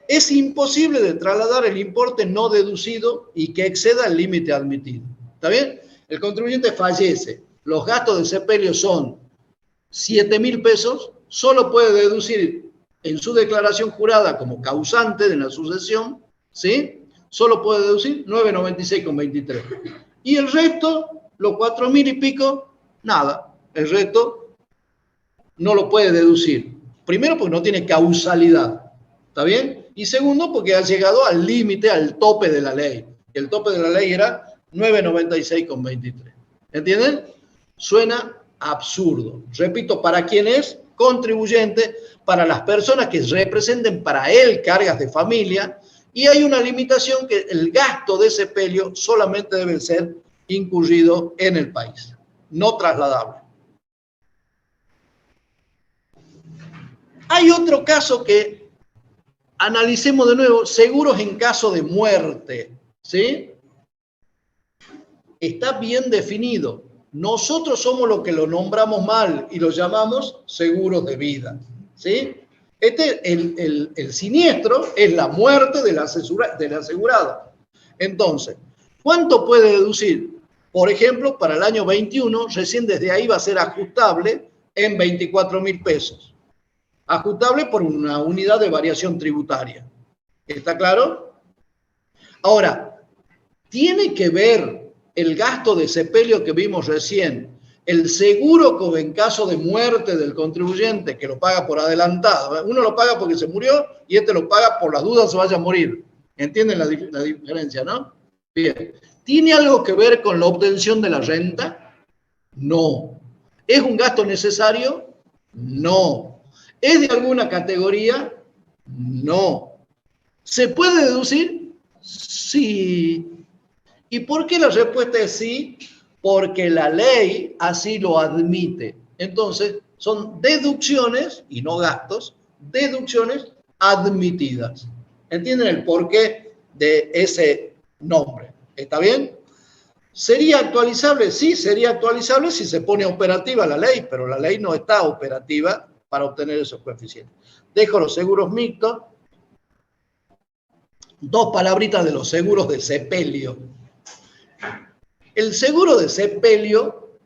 S1: Es imposible de trasladar el importe no deducido y que exceda el límite admitido. ¿Está bien? El contribuyente fallece, los gastos de sepelio son 7.000 pesos, solo puede deducir en su declaración jurada como causante de la sucesión, ¿sí? Solo puede deducir 996,23. Y el resto, los 4.000 y pico, nada. El resto no lo puede deducir. Primero, porque no tiene causalidad. ¿Está bien? Y segundo, porque ha llegado al límite, al tope de la ley. El tope de la ley era 996,23. ¿Entienden? Suena absurdo. Repito, ¿para quién es? Contribuyente, para las personas que representen para él cargas de familia, y hay una limitación que el gasto de sepelio solamente debe ser incurrido en el país, no trasladable. Hay otro caso que analicemos de nuevo, seguros en caso de muerte, ¿sí? Está bien definido. Nosotros somos los que lo nombramos mal y lo llamamos seguros de vida, ¿sí? El siniestro es la muerte del asegurado. Entonces, ¿cuánto puede deducir? Por ejemplo, para el año 21, recién desde ahí va a ser ajustable en 24.000 pesos. Ajustable por una unidad de variación tributaria. ¿Está claro? Ahora, tiene que ver el gasto de sepelio que vimos recién, el seguro como en caso de muerte del contribuyente, que lo paga por adelantado. Uno lo paga porque se murió y este lo paga por las dudas se vaya a morir. ¿Entienden la diferencia, no? Bien. ¿Tiene algo que ver con la obtención de la renta? No. ¿Es un gasto necesario? No. ¿Es de alguna categoría? No. ¿Se puede deducir? Sí. ¿Y por qué la respuesta es sí? Porque la ley así lo admite. Entonces, son deducciones, y no gastos, deducciones admitidas. ¿Entienden el porqué de ese nombre? ¿Está bien? ¿Sería actualizable? Sí, sería actualizable si se pone operativa la ley, pero la ley no está operativa para obtener esos coeficientes. Dejo los seguros mixtos. Dos palabritas de los seguros de sepelio. El seguro de sepelio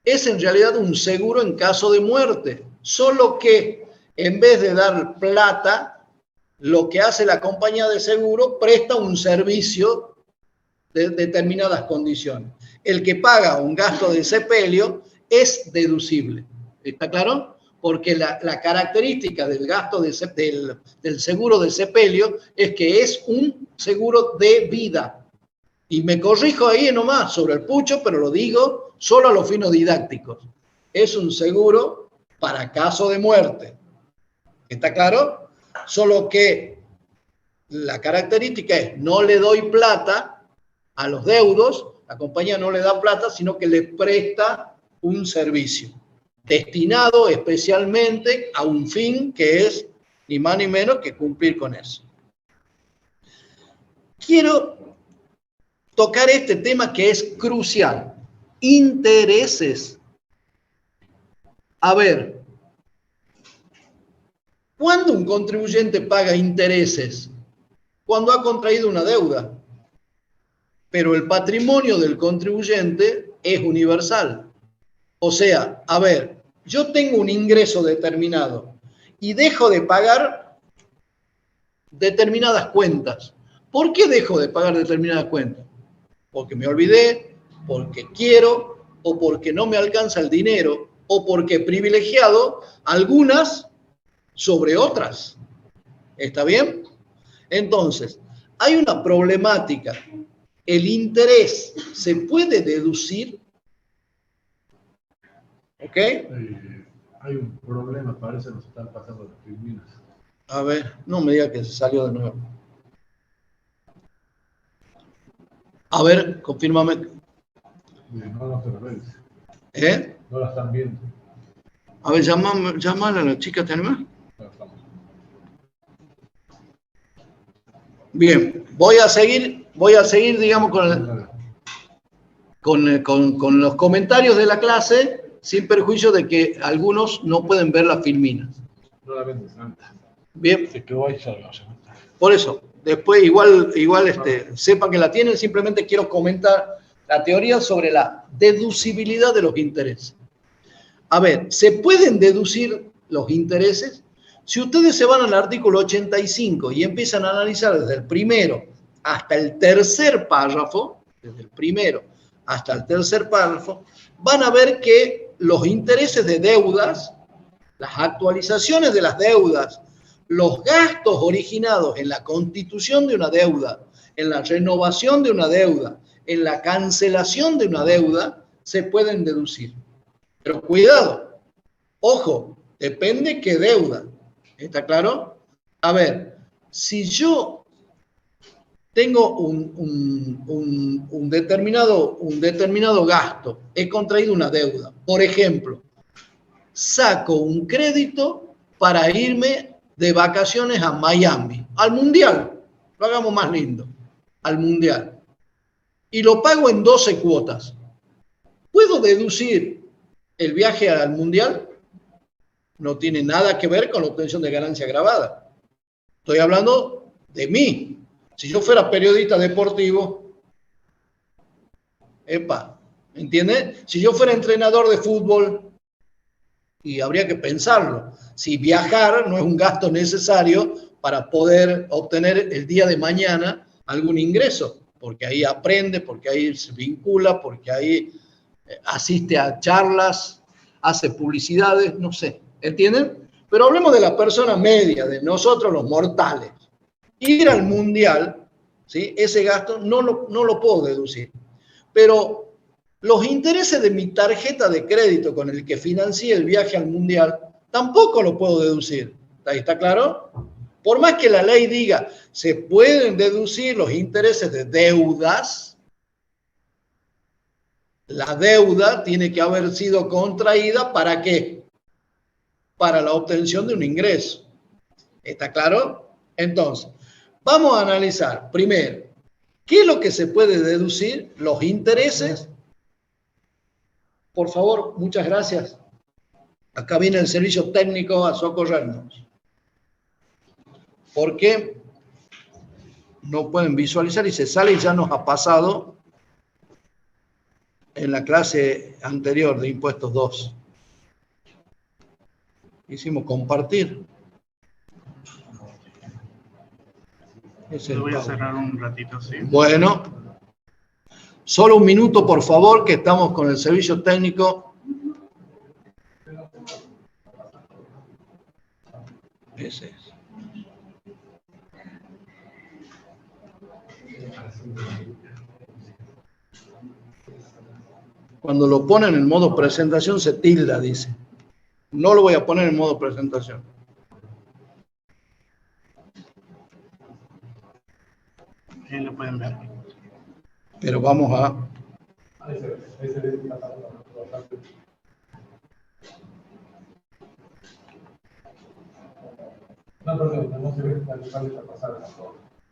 S1: es en realidad un seguro en caso de muerte, solo que en vez de dar plata, lo que hace la compañía de seguro presta un servicio de determinadas condiciones. El que paga un gasto de sepelio es deducible. ¿Está claro? Porque la característica del gasto del seguro de sepelio es que es un seguro de vida. Y me corrijo ahí nomás sobre el pucho, pero lo digo solo a los fines didácticos. Es un seguro para caso de muerte. ¿Está claro? Solo que la característica es no le doy plata a los deudos, la compañía no le da plata, sino que le presta un servicio destinado especialmente a un fin que es ni más ni menos que cumplir con eso. Quiero tocar este tema que es crucial. Intereses. A ver, ¿cuándo un contribuyente paga intereses? Cuando ha contraído una deuda. Pero el patrimonio del contribuyente es universal. O sea, a ver, yo tengo un ingreso determinado y dejo de pagar determinadas cuentas. ¿Por qué dejo de pagar determinadas cuentas? Porque me olvidé, porque quiero, o porque no me alcanza el dinero, o porque he privilegiado algunas sobre otras. ¿Está bien? Entonces, hay una problemática. ¿El interés se puede deducir? ¿Ok?
S2: Hay un problema, parece que nos están pasando las filminas.
S1: A ver, no me diga que se salió de nuevo. A ver, confírmame.
S2: No se lo ven.
S1: ¿Eh?
S2: No la están viendo.
S1: A ver, llamala a la chica, ¿te animas?
S2: No estamos.
S1: Bien, voy a seguir, digamos, con los comentarios de la clase, sin perjuicio de que algunos no pueden ver las filminas.
S2: No la ven de Santa.
S1: Bien.
S2: Se quedó ahí solo.
S1: Por eso, después igual sepan que la tienen, simplemente quiero comentar la teoría sobre la deducibilidad de los intereses. A ver, ¿se pueden deducir los intereses? Si ustedes se van al artículo 85 y empiezan a analizar desde el primero hasta el tercer párrafo, desde el primero hasta el tercer párrafo, van a ver que los intereses de deudas, las actualizaciones de las deudas, los gastos originados en la constitución de una deuda, en la renovación de una deuda, en la cancelación de una deuda, se pueden deducir. Pero cuidado, ojo, depende qué deuda. ¿Está claro? A ver, si yo tengo un determinado gasto, he contraído una deuda, por ejemplo, saco un crédito para irme de vacaciones a Miami, al Mundial, lo hagamos más lindo, al Mundial, y lo pago en 12 cuotas. ¿Puedo deducir el viaje al Mundial? No tiene nada que ver con la obtención de ganancia agravada. Estoy hablando de mí. Si yo fuera periodista deportivo, ¿entiendes? Si yo fuera entrenador de fútbol, y habría que pensarlo, si viajar no es un gasto necesario para poder obtener el día de mañana algún ingreso, porque ahí aprende, porque ahí se vincula, porque ahí asiste a charlas, hace publicidades, no sé. ¿Entienden? Pero hablemos de la persona media, de nosotros los mortales. Ir al Mundial, ¿sí? Ese gasto no lo puedo deducir. Pero los intereses de mi tarjeta de crédito con el que financié el viaje al Mundial, tampoco lo puedo deducir. ¿Está claro? Por más que la ley diga, se pueden deducir los intereses de deudas, La deuda tiene que haber sido contraída ¿para qué? Para la obtención de un ingreso. ¿Está claro? Entonces, vamos a analizar primero, ¿qué es lo que se puede deducir? Los intereses. Por favor, muchas gracias. Acá viene el servicio técnico a socorrernos. ¿Por qué? No pueden visualizar y se sale y ya nos ha pasado en la clase anterior de impuestos 2. Hicimos compartir.
S8: Lo voy a cerrar un ratito, sí.
S1: Bueno, solo un minuto, por favor, que estamos con el servicio técnico. Ese es. Cuando lo ponen en modo presentación se tilda, dice. No lo voy a poner en modo presentación.
S8: Ahí lo pueden ver.
S1: Pero vamos a...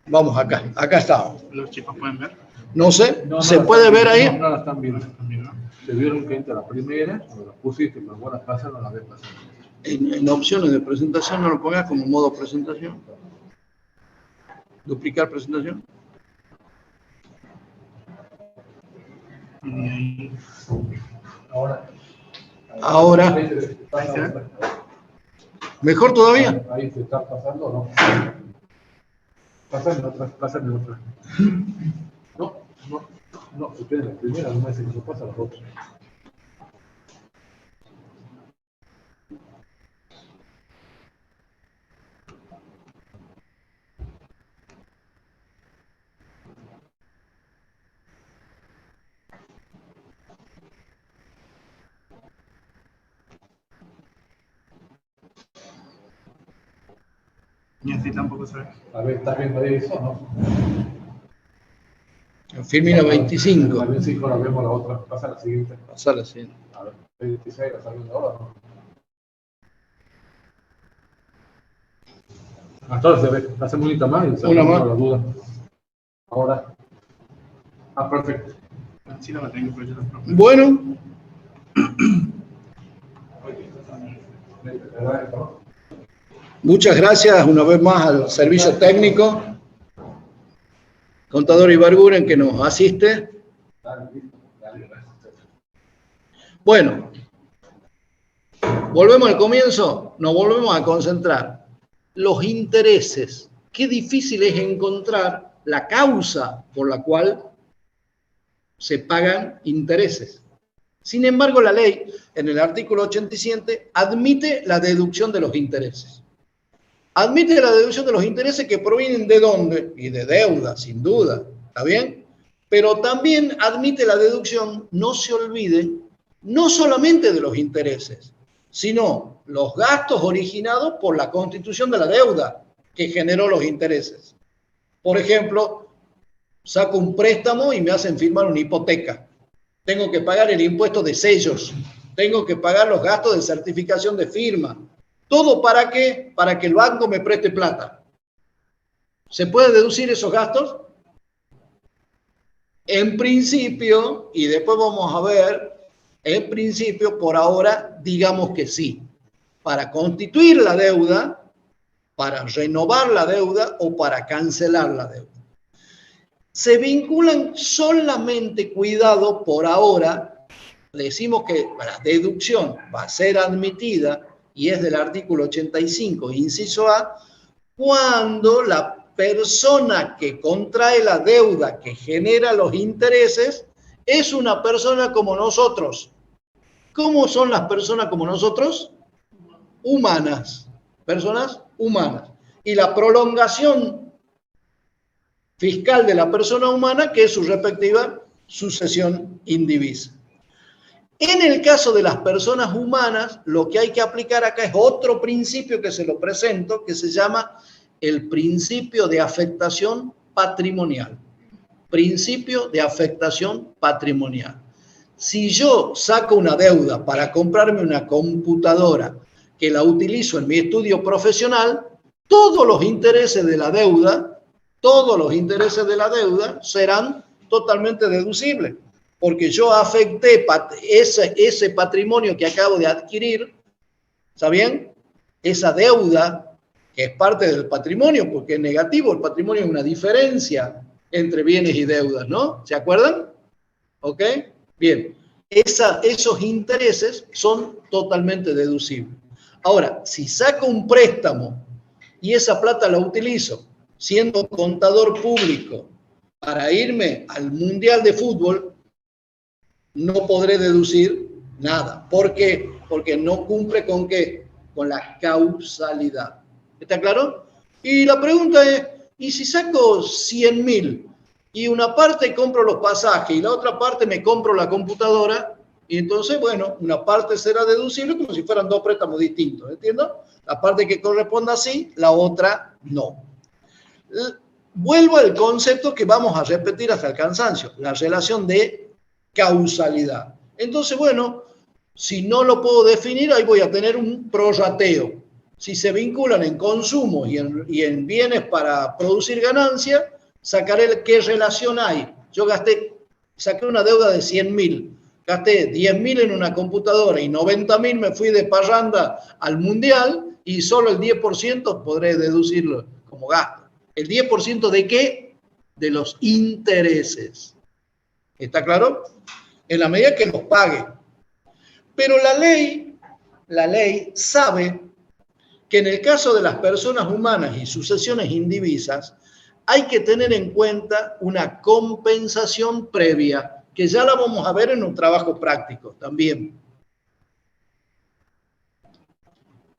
S1: Vamos acá, acá estamos.
S8: ¿Los chicos pueden ver?
S1: No sé, ¿se puede ver ahí?
S2: No la están viendo. Se vieron que entra la primera, cuando la pusiste, pero bueno, pasa, no la ves pasar.
S1: En opciones de presentación no lo pongas como modo presentación. Duplicar presentación. Ahora. ¿Mejor todavía?
S2: Ahí se está pasando, ¿no? Pásame otra. No, ustedes la primera, no me dicen que se pasa la otra.
S8: Y así tampoco se ve.
S2: A ver, ¿estás viendo ahí eso, no?
S1: Firmina 25.
S2: La 25 la vemos la otra. Pasa la siguiente.
S1: Pasa la siguiente.
S2: A ver, 26 la están viendo ahora, ¿no? Entonces, se ve. Hacemos unita más y
S1: una más.
S2: La duda. Ahora. Ah, perfecto.
S8: Sí, no la tengo, pero yo la propongo.
S1: Bueno. Muchas gracias una vez más al servicio técnico. Contador Ibarguren que nos asiste. Bueno, volvemos al comienzo, nos volvemos a concentrar. Los intereses. Qué difícil es encontrar la causa por la cual se pagan intereses. Sin embargo, la ley, en el artículo 87, admite la deducción de los intereses. Admite la deducción de los intereses que provienen de dónde? Y de deuda, sin duda. ¿Está bien? Pero también admite la deducción, no se olviden, no solamente de los intereses, sino los gastos originados por la constitución de la deuda que generó los intereses. Por ejemplo, saco un préstamo y me hacen firmar una hipoteca. Tengo que pagar el impuesto de sellos. Tengo que pagar los gastos de certificación de firma. ¿Todo para qué? Para que el banco me preste plata. ¿Se puede deducir esos gastos? En principio, y después vamos a ver, en principio, por ahora, digamos que sí. Para constituir la deuda, para renovar la deuda o para cancelar la deuda. Se vinculan solamente, cuidado, por ahora, decimos que la deducción va a ser admitida y es del artículo 85, inciso A, cuando la persona que contrae la deuda, que genera los intereses, es una persona como nosotros. ¿Cómo son las personas como nosotros? Humanas. Personas humanas. Y la prolongación fiscal de la persona humana, que es su respectiva sucesión indivisa. En el caso de las personas humanas, lo que hay que aplicar acá es otro principio que se lo presento, que se llama el principio de afectación patrimonial. Principio de afectación patrimonial. Si yo saco una deuda para comprarme una computadora que la utilizo en mi estudio profesional, todos los intereses de la deuda serán totalmente deducibles, porque yo afecté ese patrimonio que acabo de adquirir, ¿está bien? Esa deuda, que es parte del patrimonio, porque es negativo, el patrimonio es una diferencia entre bienes y deudas, ¿no? ¿Se acuerdan? ¿Ok? Bien. Esos intereses son totalmente deducibles. Ahora, si saco un préstamo y esa plata la utilizo siendo contador público para irme al Mundial de Fútbol, no podré deducir nada. ¿Por qué? Porque no cumple ¿con qué? Con la causalidad. ¿Está claro? Y la pregunta es, ¿y si saco 100.000 y una parte compro los pasajes y la otra parte me compro la computadora? Y entonces, bueno, una parte será deducible como si fueran dos préstamos distintos, ¿entiendo? La parte que corresponda sí, la otra no. Vuelvo al concepto que vamos a repetir hasta el cansancio, la relación de causalidad. Entonces, bueno, si no lo puedo definir, ahí voy a tener un prorrateo. Si se vinculan en consumo y en bienes para producir ganancia, sacaré qué relación hay. Yo saqué una deuda de 100.000, gasté 10.000 en una computadora y 90.000 me fui de parranda al Mundial y solo el 10% podré deducirlo como gasto. ¿El 10% de qué? De los intereses. ¿Está claro? En la medida que los pague. Pero la ley sabe que en el caso de las personas humanas y sucesiones indivisas, hay que tener en cuenta una compensación previa, que ya la vamos a ver en un trabajo práctico también.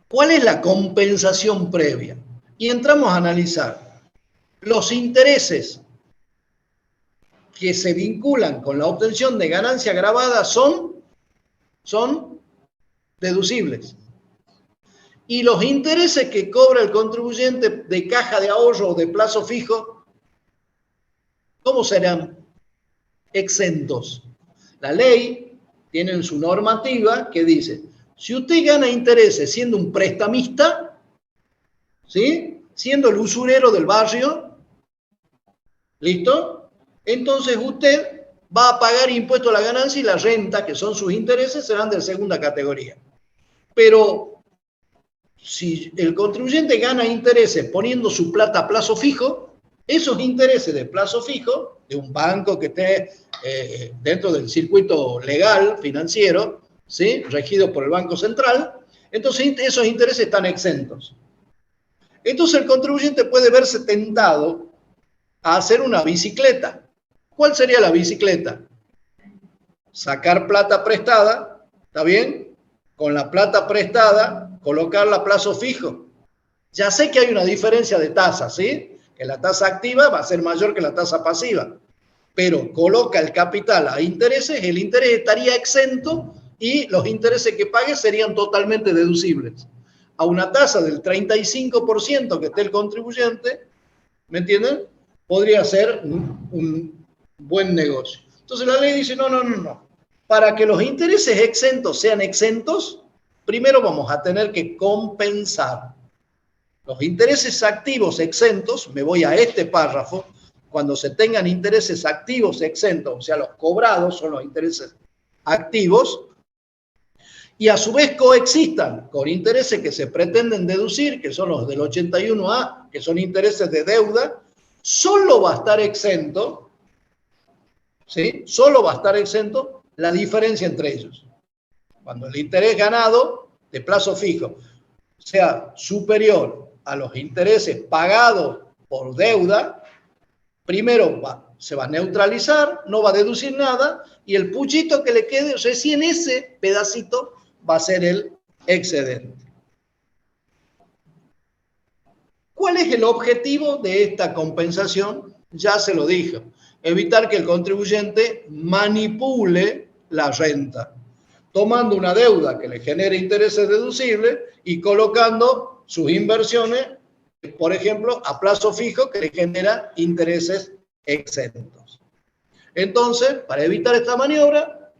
S1: ¿Cuál es la compensación previa? Y entramos a analizar. Los intereses que se vinculan con la obtención de ganancia gravada son deducibles. Y los intereses que cobra el contribuyente de caja de ahorro o de plazo fijo, ¿cómo serán? Exentos. La ley tiene en su normativa que dice, si usted gana intereses siendo un prestamista, ¿sí? Siendo el usurero del barrio, ¿listo? Entonces usted va a pagar impuesto a la ganancia y la renta, que son sus intereses, serán de segunda categoría. Pero si el contribuyente gana intereses poniendo su plata a plazo fijo, esos intereses de plazo fijo, de un banco que esté dentro del circuito legal, financiero, ¿sí? Regido por el Banco Central, entonces esos intereses están exentos. Entonces el contribuyente puede verse tentado a hacer una bicicleta. ¿Cuál sería la bicicleta? Sacar plata prestada, ¿está bien? Con la plata prestada, colocarla a plazo fijo. Ya sé que hay una diferencia de tasa, ¿sí? Que la tasa activa va a ser mayor que la tasa pasiva. Pero coloca el capital a intereses, el interés estaría exento y los intereses que pague serían totalmente deducibles. A una tasa del 35% que esté el contribuyente, ¿me entienden? Podría ser un buen negocio. Entonces la ley dice, no. Para que los intereses exentos sean exentos, primero vamos a tener que compensar. Los intereses activos exentos, me voy a este párrafo, cuando se tengan intereses activos exentos, o sea, los cobrados son los intereses activos, y a su vez coexistan con intereses que se pretenden deducir, que son los del 81A, que son intereses de deuda, solo va a estar exento, ¿sí? Solo va a estar exento la diferencia entre ellos. Cuando el interés ganado de plazo fijo sea superior a los intereses pagados por deuda, primero se va a neutralizar, no va a deducir nada, y el puchito que le quede, recién ese pedacito va a ser el excedente. ¿Cuál es el objetivo de esta compensación? Ya se lo dije, evitar que el contribuyente manipule la renta, tomando una deuda que le genere intereses deducibles y colocando sus inversiones, por ejemplo, a plazo fijo que le genera intereses exentos. Entonces, para evitar esta maniobra,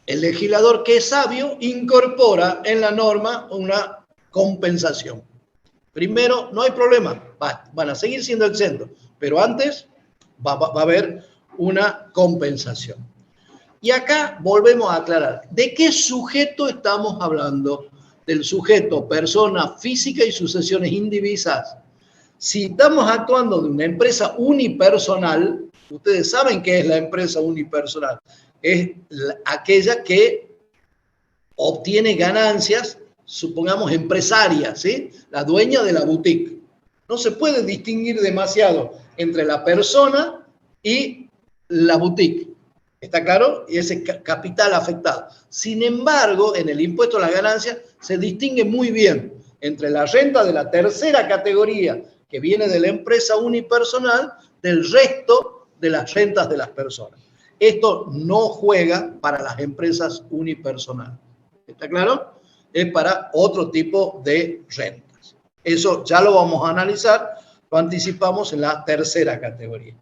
S1: El legislador que es sabio incorpora en la norma una compensación. Primero, no hay problema, van a seguir siendo exentos, pero antes va a haber una compensación. Y acá volvemos a aclarar, ¿de qué sujeto estamos hablando? Del sujeto persona física y sucesiones indivisas. Si estamos actuando de una empresa unipersonal, ustedes saben qué es la empresa unipersonal, es aquella que obtiene ganancias, supongamos empresarias, ¿sí? La dueña de la boutique. No se puede distinguir demasiado entre la persona y la boutique. ¿Está claro? Y ese capital afectado. Sin embargo, en el impuesto a las ganancias se distingue muy bien entre la renta de la tercera categoría que viene de la empresa unipersonal del resto de las rentas de las personas. Esto no juega para las empresas unipersonales. ¿Está claro? Es para otro tipo de rentas. Eso ya lo vamos a analizar, lo anticipamos en la tercera categoría.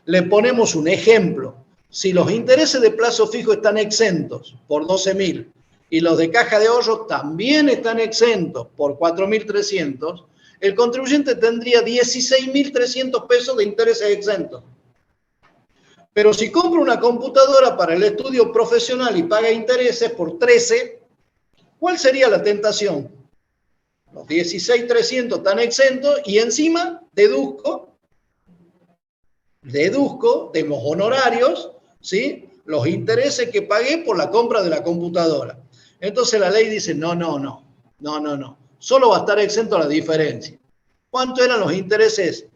S1: Le ponemos un ejemplo. Si los intereses de plazo fijo están exentos por 12.000 y los de caja de ahorro también están exentos por 4.300, el contribuyente tendría 16.300 pesos de intereses exentos. Pero si compra una computadora para el estudio profesional y paga intereses por 13, ¿cuál sería la tentación? Los 16.300 están exentos y encima deduzco de los honorarios, ¿sí? Los intereses que pagué por la compra de la computadora. Entonces la ley dice, no. Solo va a estar exento la diferencia. ¿Cuánto eran los intereses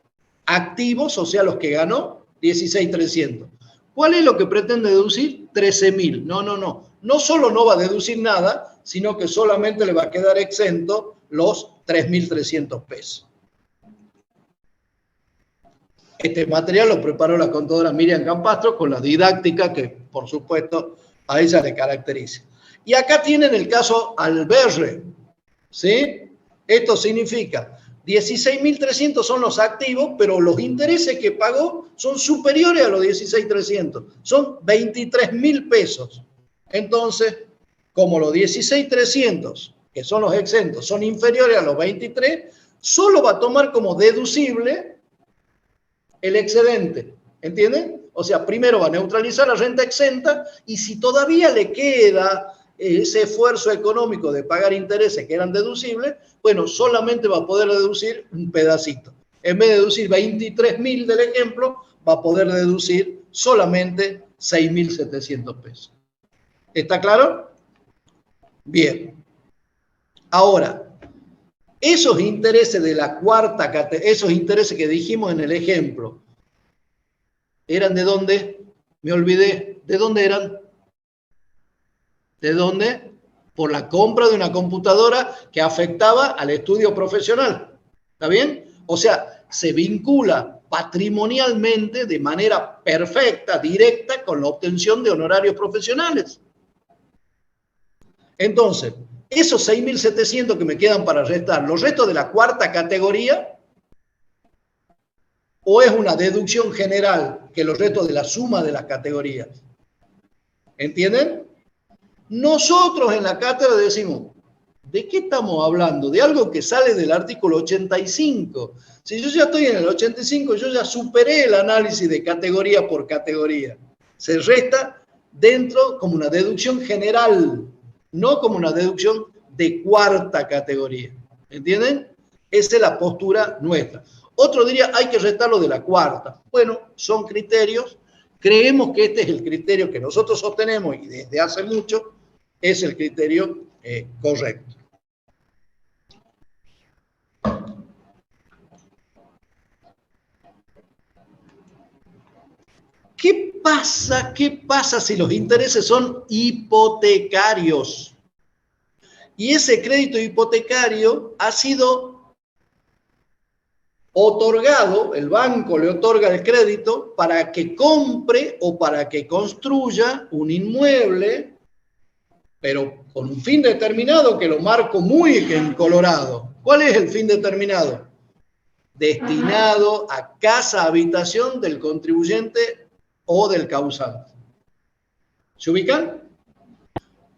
S1: activos, o sea, los que ganó? 16.300. ¿Cuál es lo que pretende deducir? 13.000. No. No solo no va a deducir nada, sino que solamente le va a quedar exento los 3.300 pesos. Este material lo preparó la contadora Miriam Campastro con la didáctica que, por supuesto, a ella le caracteriza. Y acá tienen el caso Alberre, ¿sí? Esto significa 16.300 son los activos, pero los intereses que pagó son superiores a los 16.300, son 23.000 pesos. Entonces, como los 16.300, que son los exentos, son inferiores a los 23, solo va a tomar como deducible el excedente, ¿entienden? O sea, primero va a neutralizar la renta exenta y si todavía le queda ese esfuerzo económico de pagar intereses que eran deducibles, bueno, solamente va a poder deducir un pedacito. En vez de deducir 23.000 del ejemplo, va a poder deducir solamente 6.700 pesos. ¿Está claro? Bien. Ahora, esos intereses de la cuarta categoría, esos intereses que dijimos en el ejemplo, ¿eran de dónde? Me olvidé. ¿De dónde eran? ¿De dónde? Por la compra de una computadora que afectaba al estudio profesional. ¿Está bien? O sea, se vincula patrimonialmente de manera perfecta, directa, con la obtención de honorarios profesionales. Entonces, esos 6.700 que me quedan para restar, ¿los restos de la cuarta categoría? ¿O es una deducción general que los restos de la suma de las categorías? ¿Entienden? Nosotros en la cátedra decimos, ¿de qué estamos hablando? De algo que sale del artículo 85. Si yo ya estoy en el 85, yo ya superé el análisis de categoría por categoría. Se resta dentro como una deducción general, no como una deducción de cuarta categoría. ¿Entienden? Esa es la postura nuestra. Otro diría, hay que restarlo de la cuarta. Bueno, son criterios. Creemos que este es el criterio que nosotros sostenemos y desde hace mucho es el criterio correcto. ¿Qué pasa si los intereses son hipotecarios? Y ese crédito hipotecario ha sido otorgado, el banco le otorga el crédito para que compre o para que construya un inmueble, pero con un fin determinado que lo marco muy en colorado. ¿Cuál es el fin determinado? Destinado a casa habitación del contribuyente o del causante. ¿Se ubican?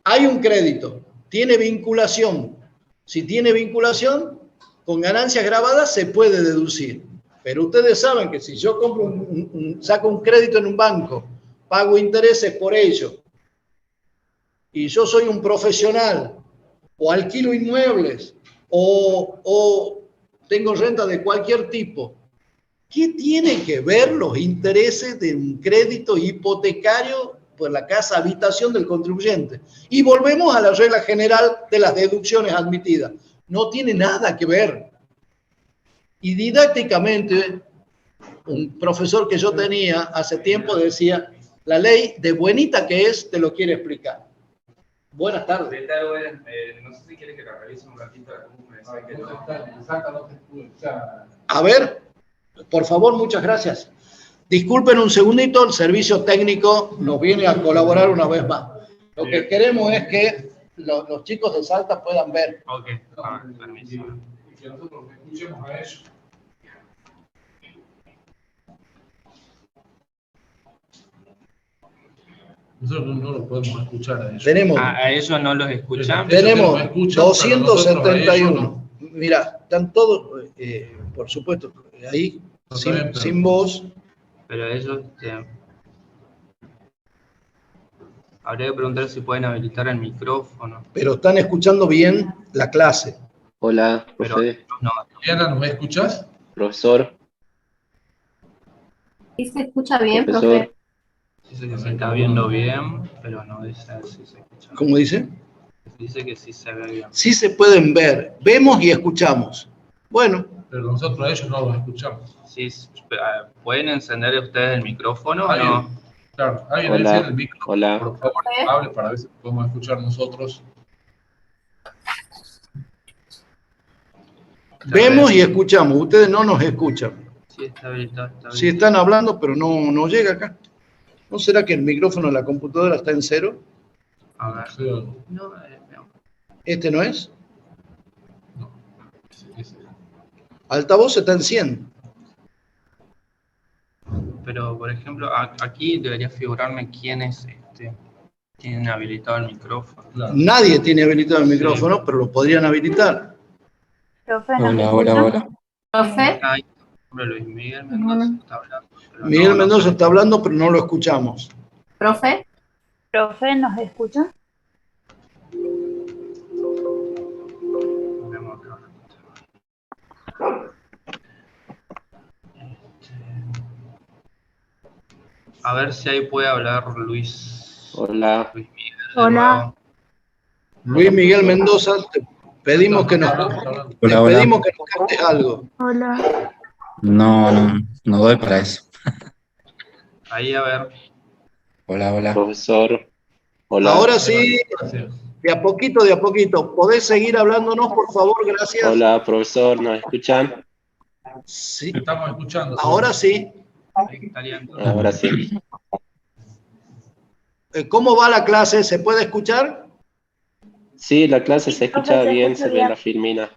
S1: Hay un crédito, tiene vinculación. Si tiene vinculación, con ganancias grabadas se puede deducir. Pero ustedes saben que si yo compro saco un crédito en un banco, pago intereses por ello, y yo soy un profesional, o alquilo inmuebles, o tengo renta de cualquier tipo, ¿qué tienen que ver los intereses de un crédito hipotecario por la casa habitación del contribuyente? Y volvemos a la regla general de las deducciones admitidas. No tiene nada que ver. Y didácticamente, un profesor que yo tenía hace tiempo decía, la ley de buenita que es, te lo quiere explicar. Buenas tardes.
S9: No sé si quieres que la revise un ratito.
S1: A ver, por favor, muchas gracias. Disculpen un segundito, el servicio técnico nos viene a colaborar una vez más. Lo que queremos es que los chicos de Salta puedan ver.
S9: Ok, permiso.
S2: Y que nosotros escuchemos a ellos. Nosotros no lo podemos escuchar a ellos.
S1: Tenemos,
S9: A ellos no los escuchan.
S1: tenemos
S2: escuchan,
S1: 271. Mira, están todos, por supuesto, ahí, sin voz.
S9: Pero ellos... habría que preguntar si pueden habilitar el micrófono.
S1: Pero están escuchando bien la clase.
S3: Hola,
S9: Pero
S3: profe,
S9: no.
S2: Diana, ¿no me escuchas?
S3: profesor,
S10: ¿Sí se escucha bien,
S3: profesor.
S10: profe?
S9: Dice que se está viendo bien, pero no dice si se escucha.
S1: ¿Cómo dice?
S9: Dice que sí se ve bien.
S1: Sí se pueden ver, vemos y escuchamos. Bueno,
S2: Pero nosotros a ellos no los escuchamos.
S9: Sí, ¿pueden encender ustedes el micrófono o
S2: Alguien,
S9: no?
S2: claro, alguien
S3: Hola,
S2: enciende el micrófono,
S3: hola.
S2: por favor, hable para ver si podemos escuchar nosotros.
S1: vemos y escuchamos, ustedes no nos escuchan.
S9: Sí, está habilitado.
S1: Sí están hablando, pero no llega acá. ¿No será que el micrófono de la computadora está en cero?
S9: A ver.
S2: Sí,
S9: No, no.
S1: ¿Este no es?
S2: no. Sí.
S1: Altavoz está en 100.
S9: Pero, por ejemplo, aquí debería figurarme quiénes tienen habilitado el micrófono.
S2: Claro.
S1: Nadie tiene habilitado el micrófono, pero lo podrían habilitar.
S10: Profe, ¿nos
S6: Hola,
S10: escucha?
S6: hola, hola.
S10: Profe,
S9: Ahí, hombre, Luis Miguel Mendoza está hablando. pero
S1: Miguel
S9: no
S1: Mendoza
S9: sé.
S1: está hablando, pero no lo escuchamos.
S10: profe,
S6: Profe, ¿nos escucha?
S9: Vemos acá. A ver si ahí puede hablar Luis.
S3: Hola,
S9: Luis Miguel. de
S6: Hola.
S9: nuevo.
S1: Luis Miguel Mendoza, te pedimos que nos, te
S11: Hola, hola.
S1: pedimos que nos cantes algo.
S6: Hola.
S11: No doy para eso.
S9: Ahí, a ver.
S11: Hola, hola.
S3: profesor. Hola,
S1: Ahora sí,
S2: Gracias.
S1: de a poquito. ¿Podés seguir hablándonos, por favor? Gracias.
S3: hola, profesor, ¿nos escuchan?
S1: Sí,
S2: Te estamos escuchando.
S1: ahora sí.
S9: Ahí estarían.
S3: Ahora sí.
S1: ¿Cómo va la clase? ¿Se puede escuchar?
S3: Sí, la clase se escucha
S6: Profe, se
S3: bien,
S6: escucha
S3: se ve
S6: bien.
S3: la filmina.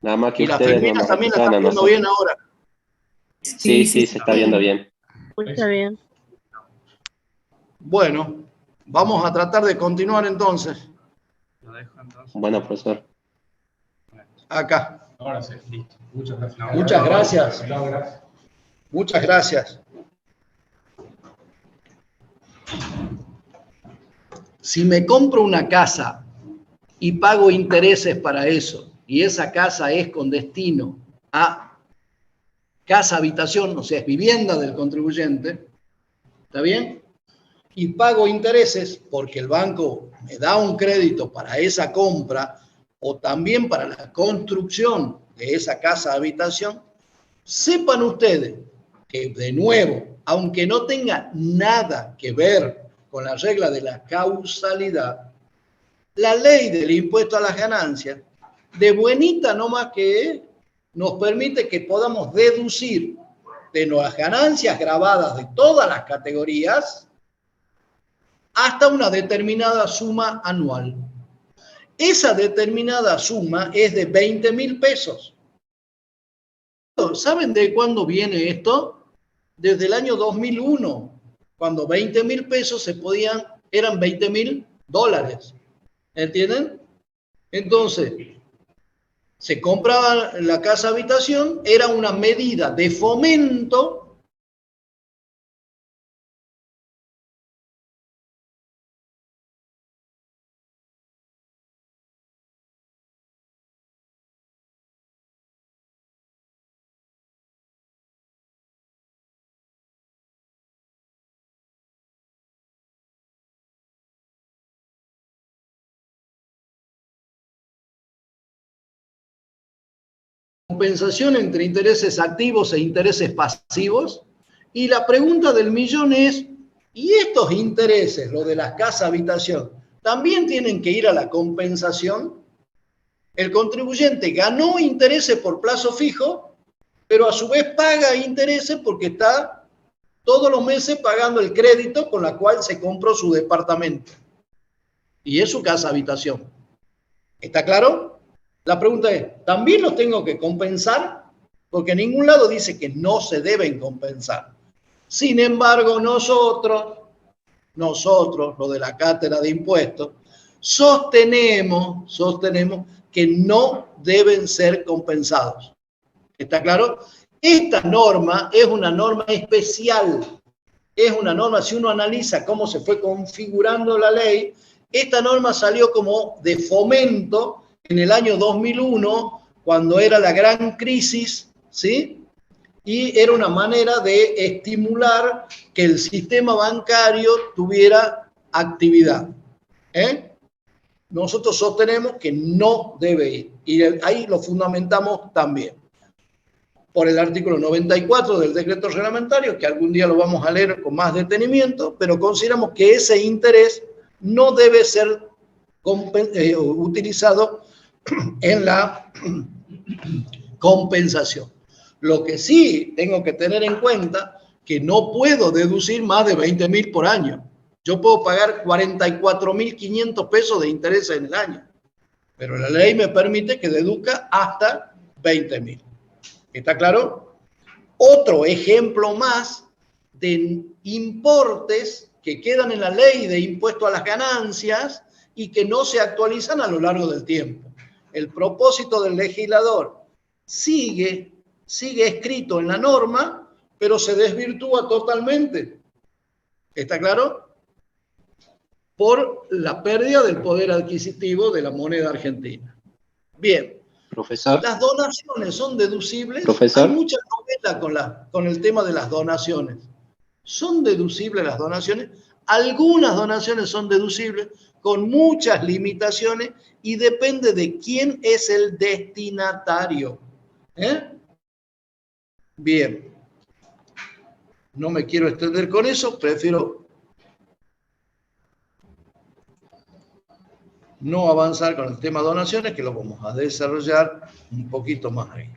S3: Nada más que
S1: Y la
S3: ustedes no
S1: Filmina
S3: nos
S1: también la
S3: escuchan
S1: está
S3: a
S1: viendo
S3: nosotros.
S1: bien ahora.
S3: Sí, se está viendo bien.
S6: Escucha bien.
S1: Bueno, vamos a tratar de continuar entonces.
S9: Lo dejo entonces.
S3: Bueno, profesor.
S1: Acá.
S2: Ahora sí.
S9: Listo.
S2: Muchas gracias.
S1: Muchas gracias.
S2: Gracias.
S1: Muchas gracias. Si me compro una casa y pago intereses para eso, y esa casa es con destino a casa habitación, o sea, es vivienda del contribuyente, ¿está bien? Y pago intereses porque el banco me da un crédito para esa compra o también para la construcción de esa casa habitación, sepan ustedes que, de nuevo, aunque no tenga nada que ver con la regla de la causalidad, la ley del impuesto a las ganancias, de buenita nomás que nos permite que podamos deducir de las ganancias grabadas de todas las categorías hasta una determinada suma anual. Esa determinada suma es de 20.000 pesos. ¿Saben de cuándo viene esto? Desde el año 2001, cuando 20.000 pesos eran 20.000 dólares. ¿Entienden? Entonces, se compraba la casa habitación, era una medida de fomento compensación entre intereses activos e intereses pasivos. Y la pregunta del millón es, ¿y estos intereses, lo de las casas habitación, también tienen que ir a la compensación? El contribuyente ganó intereses por plazo fijo, pero a su vez paga intereses porque está todos los meses pagando el crédito con la cual se compró su departamento. Y es su casa habitación. ¿Está claro? La pregunta es, ¿también los tengo que compensar? Porque en ningún lado dice que no se deben compensar. Sin embargo, nosotros, lo de la cátedra de impuestos, sostenemos que no deben ser compensados. ¿Está claro? Esta norma es una norma especial. Es una norma, si uno analiza cómo se fue configurando la ley, esta norma salió como de fomento en el año 2001, cuando era la gran crisis, ¿sí? Y era una manera de estimular que el sistema bancario tuviera actividad. Nosotros sostenemos que no debe ir. Y ahí lo fundamentamos también. Por el artículo 94 del decreto reglamentario, que algún día lo vamos a leer con más detenimiento, pero consideramos que ese interés no debe ser utilizado en la compensación. Lo que sí tengo que tener en cuenta que no puedo deducir más de 20.000 por año. Yo puedo pagar 44.500 pesos de interés en el año, pero la ley me permite que deduzca hasta 20.000. ¿Está claro? Otro ejemplo más de importes que quedan en la ley de impuesto a las ganancias y que no se actualizan a lo largo del tiempo. El propósito del legislador sigue escrito en la norma, pero se desvirtúa totalmente. ¿Está claro? Por la pérdida del poder adquisitivo de la moneda argentina. Bien.
S3: Profesor.
S1: ¿Las donaciones son deducibles?
S3: Profesor.
S1: Hay mucha novela con el tema de las donaciones. ¿Son deducibles las donaciones? Algunas donaciones son deducibles, con muchas limitaciones, y depende de quién es el destinatario. Bien. No me quiero extender con eso, prefiero no avanzar con el tema donaciones, que lo vamos a desarrollar un poquito más ahí.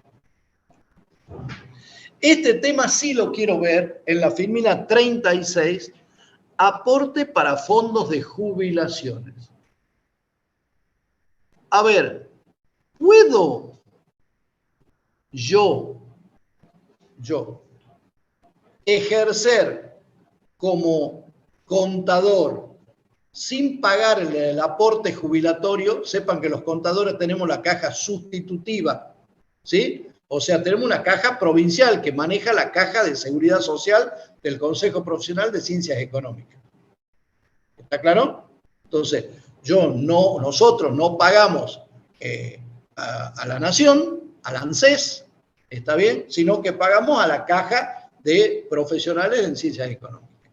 S1: Este tema sí lo quiero ver en la filmina 36, aporte para fondos de jubilaciones. A ver, ¿puedo yo ejercer como contador sin pagar el aporte jubilatorio? Sepan que los contadores tenemos la caja sustitutiva, ¿sí? O sea, tenemos una caja provincial que maneja la caja de seguridad social del Consejo Profesional de Ciencias Económicas. ¿Está claro? Entonces, nosotros no pagamos a la Nación, al ANSES, ¿está bien? Sino que pagamos a la caja de profesionales en ciencias económicas.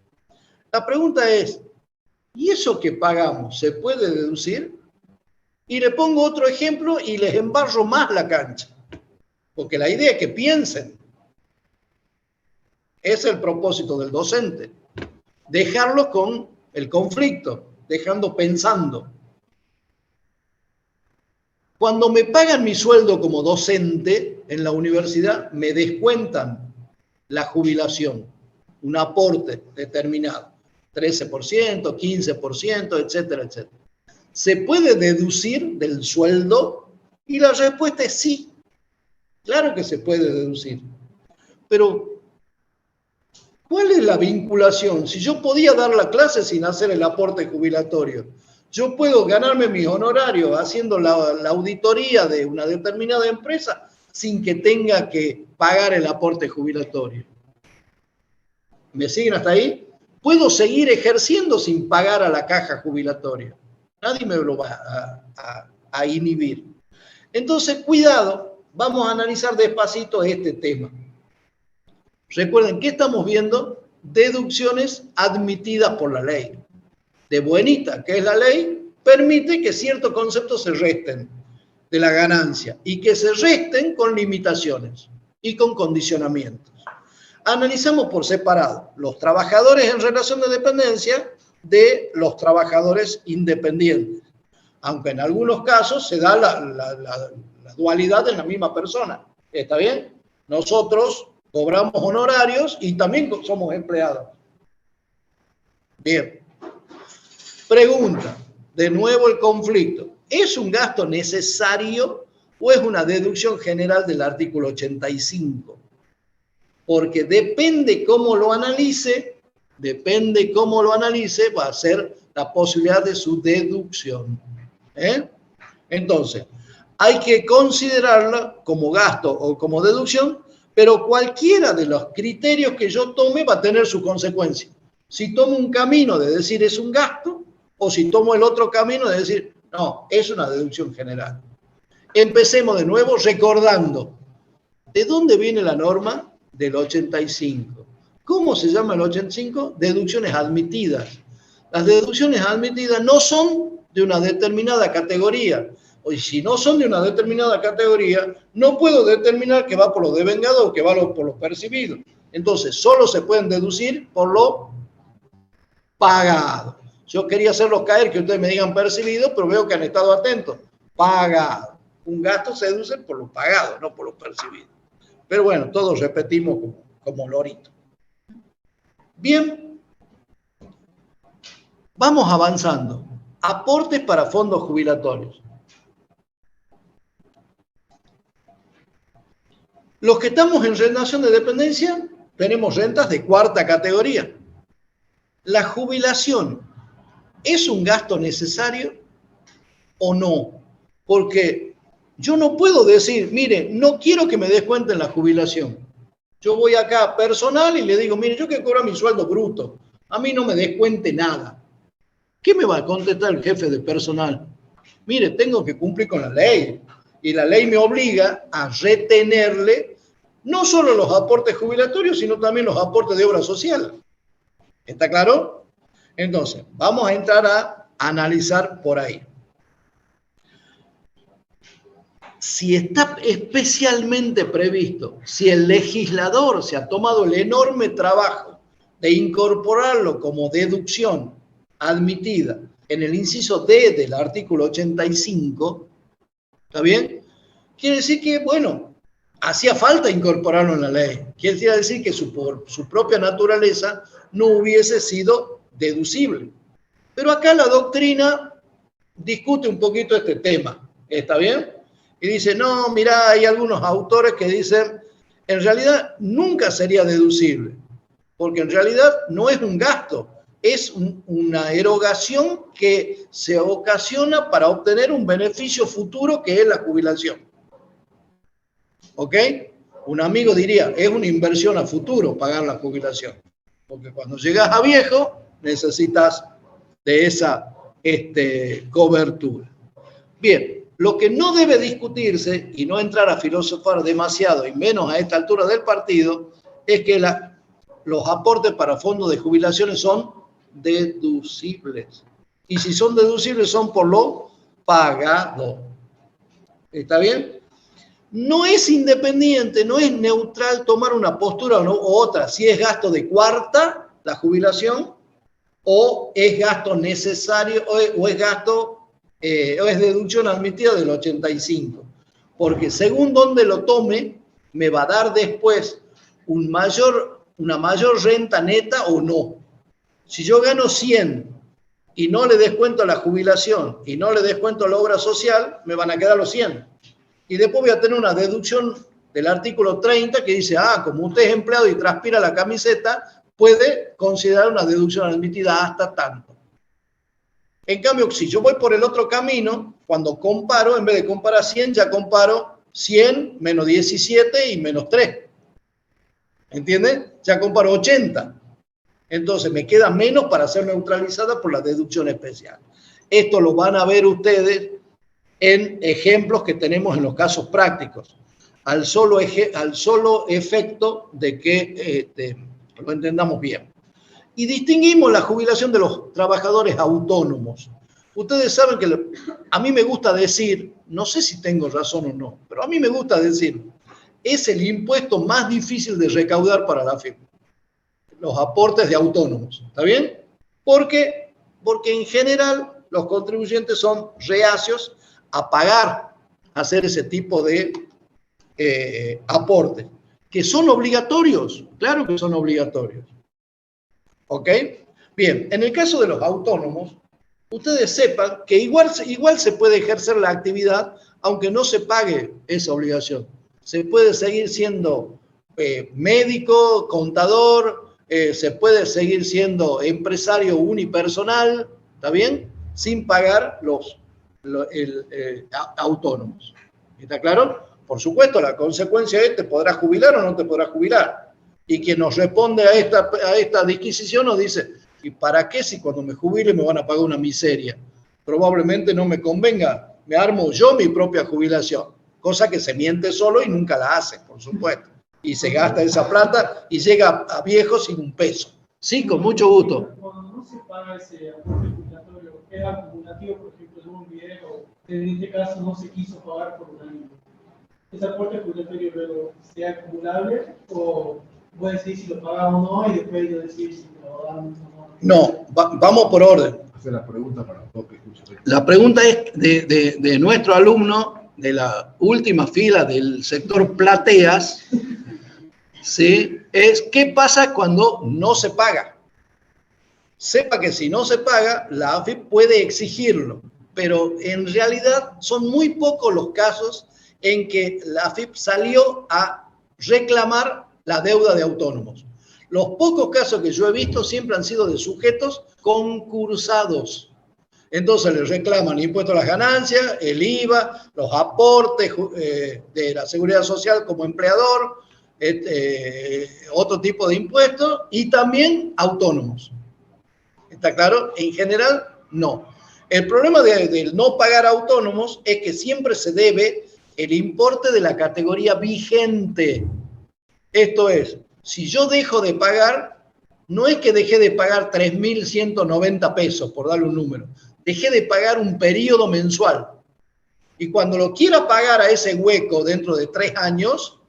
S1: La pregunta es, ¿y eso que pagamos se puede deducir? Y le pongo otro ejemplo y les embarro más la cancha. Porque la idea es que piensen. Es el propósito del docente. Dejarlo con el conflicto, dejando pensando. Cuando me pagan mi sueldo como docente en la universidad, me descuentan la jubilación, un aporte determinado. 13%, 15%, etcétera, etcétera. ¿Se puede deducir del sueldo? Y la respuesta es sí. Claro que se puede deducir. Pero, ¿cuál es la vinculación? Si yo podía dar la clase sin hacer el aporte jubilatorio, Yo puedo ganarme mis honorarios haciendo la auditoría de una determinada empresa sin que tenga que pagar el aporte jubilatorio. ¿Me siguen hasta ahí? Puedo seguir ejerciendo sin pagar a la caja jubilatoria. Nadie me lo va a inhibir. Entonces, cuidado, vamos a analizar despacito este tema. Recuerden, ¿qué estamos viendo? Deducciones admitidas por la ley. De buenita, que es la ley, permite que ciertos conceptos se resten de la ganancia y que se resten con limitaciones y con condicionamientos. Analizamos por separado los trabajadores en relación de dependencia de los trabajadores independientes, aunque en algunos casos se da la dualidad en la misma persona. ¿Está bien? Nosotros cobramos honorarios y también somos empleados. Bien. Pregunta, de nuevo el conflicto. ¿Es un gasto necesario o es una deducción general del artículo 85? Porque depende cómo lo analice, va a ser la posibilidad de su deducción. Entonces, hay que considerarla como gasto o como deducción, pero cualquiera de los criterios que yo tome va a tener su consecuencia. Si tomo un camino de decir es un gasto, o si tomo el otro camino de decir, no, es una deducción general. Empecemos de nuevo recordando, ¿de dónde viene la norma? Del 85. ¿Cómo se llama el 85? Deducciones admitidas. Las deducciones admitidas no son de una determinada categoría. Y si no son de una determinada categoría, no puedo determinar que va por lo devengado o que va por lo percibido. Entonces, solo se pueden deducir por lo pagado. Yo quería hacerlos caer, que ustedes me digan percibido, pero veo que han estado atentos. Pagado. Un gasto se deduce por lo pagado, no por lo percibido. Pero bueno, todos repetimos como lorito. Bien. Vamos avanzando. Aportes para fondos jubilatorios. Los que estamos en relación de dependencia, tenemos rentas de cuarta categoría. La jubilación, ¿es un gasto necesario o no? Porque yo no puedo decir, mire, no quiero que me descuenten la jubilación. Yo voy acá personal y le digo, mire, yo que cobro mi sueldo bruto, a mí no me descuente nada. ¿Qué me va a contestar el jefe de personal? Mire, tengo que cumplir con la ley. Y la ley me obliga a retenerle no solo los aportes jubilatorios, sino también los aportes de obra social. ¿Está claro? Entonces, vamos a entrar a analizar por ahí. Si está especialmente previsto, si el legislador se ha tomado el enorme trabajo de incorporarlo como deducción admitida en el inciso D del artículo 85, ¿está bien? Quiere decir que, bueno, hacía falta incorporarlo en la ley. Quiere decir que por su propia naturaleza no hubiese sido deducible. Pero acá la doctrina discute un poquito este tema. ¿Está bien? Y dice, no, mirá, hay algunos autores que dicen, en realidad nunca sería deducible, porque en realidad no es un gasto, es una erogación que se ocasiona para obtener un beneficio futuro que es la jubilación. ¿Ok? Un amigo diría, es una inversión a futuro pagar la jubilación, porque cuando llegas a viejo necesitas de esa cobertura. Bien. Lo que no debe discutirse, y no entrar a filosofar demasiado, y menos a esta altura del partido, es que los aportes para fondos de jubilaciones son deducibles. Y si son deducibles son por lo pagado. ¿Está bien? No es independiente, no es neutral tomar una postura o otra, si es gasto de cuarta, la jubilación, o es gasto necesario, o es gasto... o es deducción admitida del 85, porque según donde lo tome, me va a dar después una mayor renta neta o no. Si yo gano 100 y no le descuento la jubilación y no le descuento la obra social, me van a quedar los 100. Y después voy a tener una deducción del artículo 30 que dice, como usted es empleado y transpira la camiseta, puede considerar una deducción admitida hasta tanto. En cambio, si yo voy por el otro camino, cuando comparo, en vez de comparar 100, ya comparo 100 menos 17 y menos 3. ¿Entiendes? Ya comparo 80. Entonces me queda menos para ser neutralizada por la deducción especial. Esto lo van a ver ustedes en ejemplos que tenemos en los casos prácticos, al solo efecto de que lo entendamos bien. Y distinguimos la jubilación de los trabajadores autónomos. Ustedes saben que a mí me gusta decir, no sé si tengo razón o no, pero a mí me gusta decir, es el impuesto más difícil de recaudar para la AFIP. Los aportes de autónomos, ¿está bien? Porque en general los contribuyentes son reacios a pagar, a hacer ese tipo de aportes, que son obligatorios, claro que son obligatorios. ¿Ok? Bien, en el caso de los autónomos, ustedes sepan que igual se puede ejercer la actividad aunque no se pague esa obligación. Se puede seguir siendo médico, contador, se puede seguir siendo empresario unipersonal, ¿está bien? Sin pagar los autónomos. ¿Está claro? Por supuesto, la consecuencia es te podrás jubilar o no te podrás jubilar. Y quien nos responde a esta disquisición nos dice, ¿y para qué si cuando me jubile me van a pagar una miseria? Probablemente no me convenga, me armo yo mi propia jubilación, cosa que se miente solo y nunca la hace, por supuesto. Y se gasta esa plata y llega a viejo sin un peso. Sí, con mucho gusto.
S12: Cuando no se paga ese aporte jubilatorio, es acumulativo, por ejemplo, de un video, en este caso no se quiso pagar por un año. ¿Ese aporte jubilatorio luego sea acumulable o puede decir si lo pagamos o no y después yo decir si lo damos o no?
S1: No, vamos por orden.
S2: Hacer la pregunta para todos que escuchen.
S1: La pregunta es de nuestro alumno de la última fila del sector plateas, ¿sí? Es ¿qué pasa cuando no se paga? Sepa que si no se paga, la AFIP puede exigirlo, pero en realidad son muy pocos los casos en que la AFIP salió a reclamar la deuda de autónomos. Los pocos casos que yo he visto siempre han sido de sujetos concursados. Entonces les reclaman impuesto a las ganancias, el IVA, los aportes de la seguridad social como empleador, otro tipo de impuestos y también autónomos. ¿Está claro? En general, no. El problema del no pagar autónomos es que siempre se debe el importe de la categoría vigente. Esto es, si yo dejo de pagar, no es que dejé de pagar 3.190 pesos, por darle un número. Dejé de pagar un periodo mensual. Y cuando lo quiera pagar a ese hueco dentro de 3 años,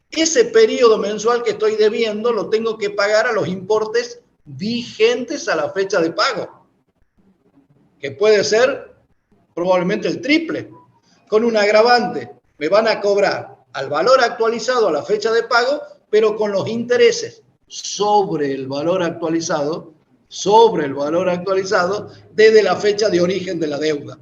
S1: ese periodo mensual que estoy debiendo lo tengo que pagar a los importes vigentes a la fecha de pago, que puede ser probablemente el triple. Con un agravante, me van a cobrar al valor actualizado a la fecha de pago, pero con los intereses sobre el valor actualizado desde la fecha de origen de la deuda.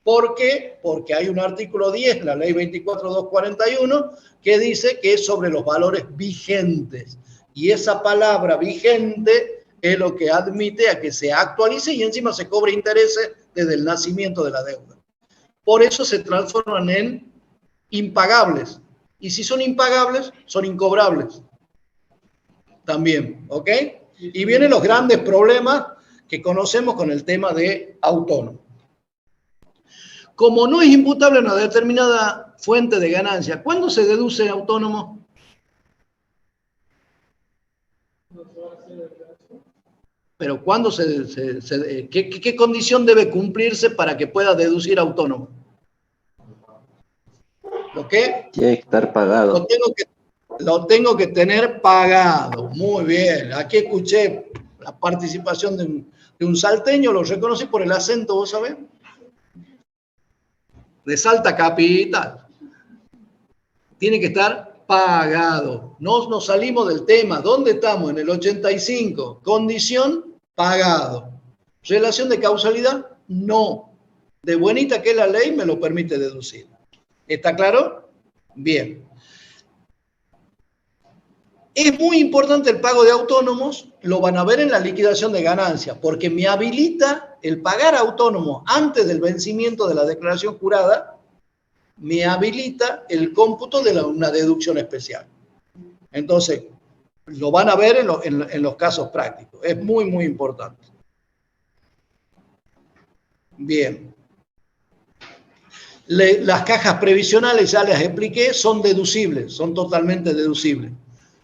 S1: ¿Por qué? Porque hay un artículo 10, la ley 24.241, que dice que es sobre los valores vigentes. Y esa palabra vigente es lo que admite a que se actualice y encima se cobre intereses desde el nacimiento de la deuda. Por eso se transforman en impagables. Y si son impagables, son incobrables. También, ¿ok? Y vienen los grandes problemas que conocemos con el tema de autónomo. Como no es imputable una determinada fuente de ganancia, ¿cuándo se deduce autónomo? Pero ¿cuándo qué condición debe cumplirse para que pueda deducir autónomo? ¿Lo qué?
S3: Tiene que estar pagado.
S1: Lo tengo que tener pagado. Muy bien. Aquí escuché la participación de un salteño, lo reconocí por el acento, ¿vos sabés? De Salta Capital. Tiene que estar pagado. No nos salimos del tema. ¿Dónde estamos? En el 85. Condición, pagado. Relación de causalidad, no. De buenita que es la ley, me lo permite deducir. ¿Está claro? Bien. Es muy importante el pago de autónomos, lo van a ver en la liquidación de ganancias, porque me habilita el pagar autónomo antes del vencimiento de la declaración jurada me habilita el cómputo de una deducción especial. Entonces, lo van a ver en los casos prácticos. Es muy, muy importante. Bien. Las cajas previsionales, ya les expliqué, son deducibles, son totalmente deducibles.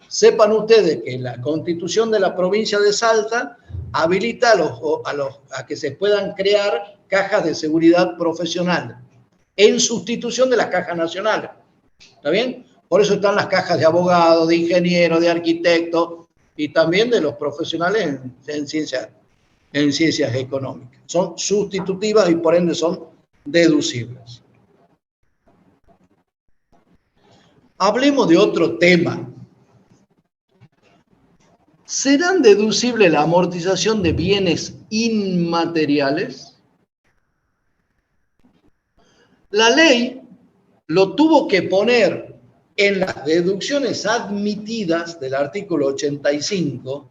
S1: Sepan ustedes que la Constitución de la provincia de Salta habilita a que se puedan crear cajas de seguridad profesional en sustitución de las cajas nacionales. ¿Está bien? Por eso están las cajas de abogados, de ingenieros, de arquitectos y también de los profesionales en ciencias económicas. Son sustitutivas y por ende son deducibles. Hablemos de otro tema. ¿Serán deducibles la amortización de bienes inmateriales? La ley lo tuvo que poner en las deducciones admitidas del artículo 85,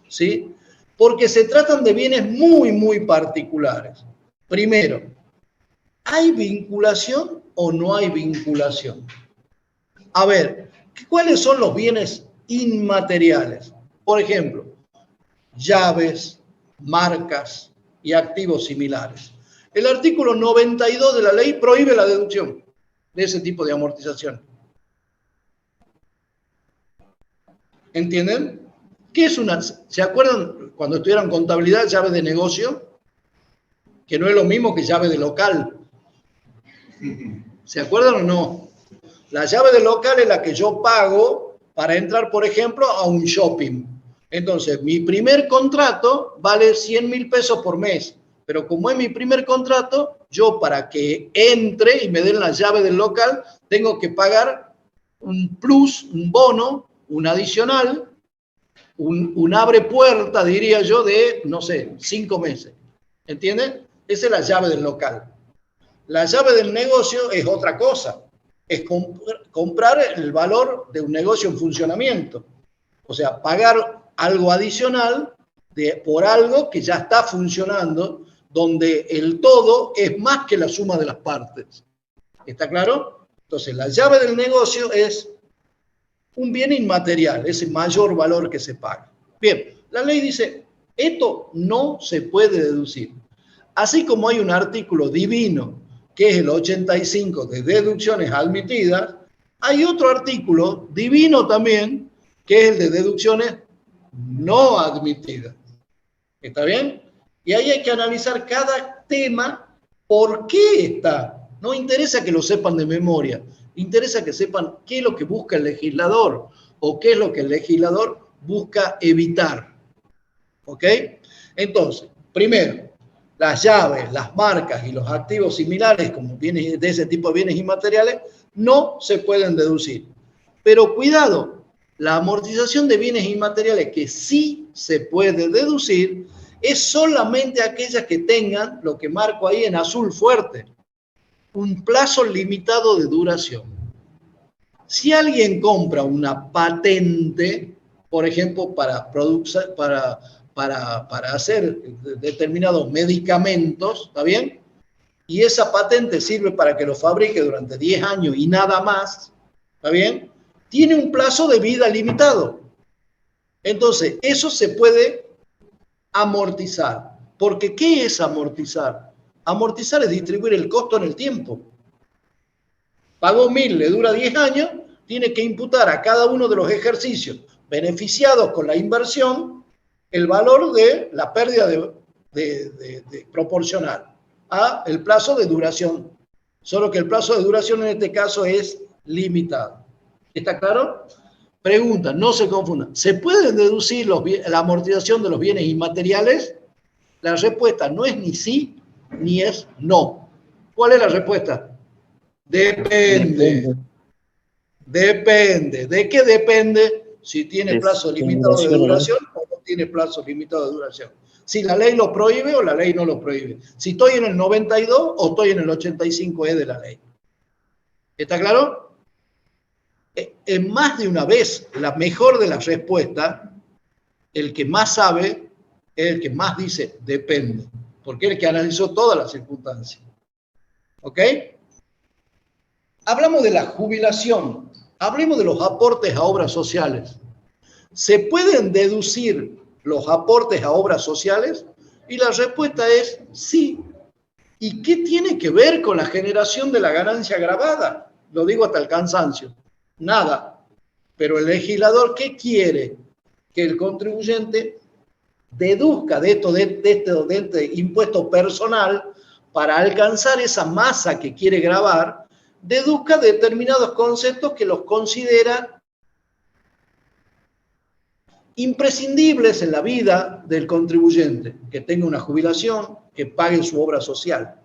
S1: ¿sí? Porque se tratan de bienes muy, muy particulares. Primero, ¿hay vinculación o no hay vinculación? A ver, ¿cuáles son los bienes inmateriales? Por ejemplo, llaves, marcas y activos similares. El artículo 92 de la ley prohíbe la deducción de ese tipo de amortización. ¿Entienden? ¿Qué es una? ¿Se acuerdan cuando estudiaron contabilidad, llave de negocio? Que no es lo mismo que llave de local. ¿Se acuerdan o no? La llave de local es la que yo pago para entrar, por ejemplo, a un shopping. Entonces, mi primer contrato vale 100.000 pesos por mes. Pero como es mi primer contrato, yo para que entre y me den la llave del local, tengo que pagar un plus, un bono, un adicional, un abre puerta, diría yo, de, no sé, 5 meses. ¿Entienden? Esa es la llave del local. La llave del negocio es otra cosa. Es comprar el valor de un negocio en funcionamiento. O sea, pagar algo adicional por algo que ya está funcionando, donde el todo es más que la suma de las partes. ¿Está claro? Entonces, la llave del negocio es un bien inmaterial, ese mayor valor que se paga. Bien, la ley dice, esto no se puede deducir. Así como hay un artículo divino, que es el 85 de deducciones admitidas, hay otro artículo divino también, que es el de deducciones no admitidas. ¿Está bien? Y ahí hay que analizar cada tema, por qué está. No interesa que lo sepan de memoria, interesa que sepan qué es lo que busca el legislador o qué es lo que el legislador busca evitar. ¿Ok? Entonces, primero, las llaves, las marcas y los activos similares, como bienes de ese tipo de bienes inmateriales, no se pueden deducir. Pero cuidado, la amortización de bienes inmateriales que sí se puede deducir es solamente aquellas que tengan, lo que marco ahí en azul fuerte, un plazo limitado de duración. Si alguien compra una patente, por ejemplo, para hacer determinados medicamentos, ¿está bien? Y esa patente sirve para que lo fabrique durante 10 años y nada más, ¿está bien? Tiene un plazo de vida limitado. Entonces, eso se puede amortizar. Porque, ¿qué es amortizar? Amortizar es distribuir el costo en el tiempo. Pagó 1.000, le dura 10 años, tiene que imputar a cada uno de los ejercicios beneficiados con la inversión el valor de la pérdida proporcional a el plazo de duración. Solo que el plazo de duración en este caso es limitado. ¿Está claro? Pregunta, no se confundan. ¿Se pueden deducir la amortización de los bienes inmateriales? La respuesta no es ni sí ni es no. ¿Cuál es la respuesta? Depende. Depende. ¿De qué depende? Si tiene plazo limitado de duración o no tiene plazo limitado de duración. Si la ley lo prohíbe o la ley no lo prohíbe. Si estoy en el 92 o estoy en el 85E de la ley. ¿Está claro? En más de una vez, la mejor de las respuestas, el que más sabe es el que más dice depende. porque es el que analizó todas las circunstancias. ¿Ok? Hablamos de la jubilación, hablemos de los aportes a obras sociales. ¿Se pueden deducir los aportes a obras sociales? Y la respuesta es sí. ¿Y qué tiene que ver con la generación de la ganancia gravada? Lo digo hasta el cansancio. Nada. Pero el legislador, ¿qué quiere? Que el contribuyente deduzca de este impuesto personal para alcanzar esa masa que quiere gravar, deduzca determinados conceptos que los considera imprescindibles en la vida del contribuyente, que tenga una jubilación, que pague su obra social.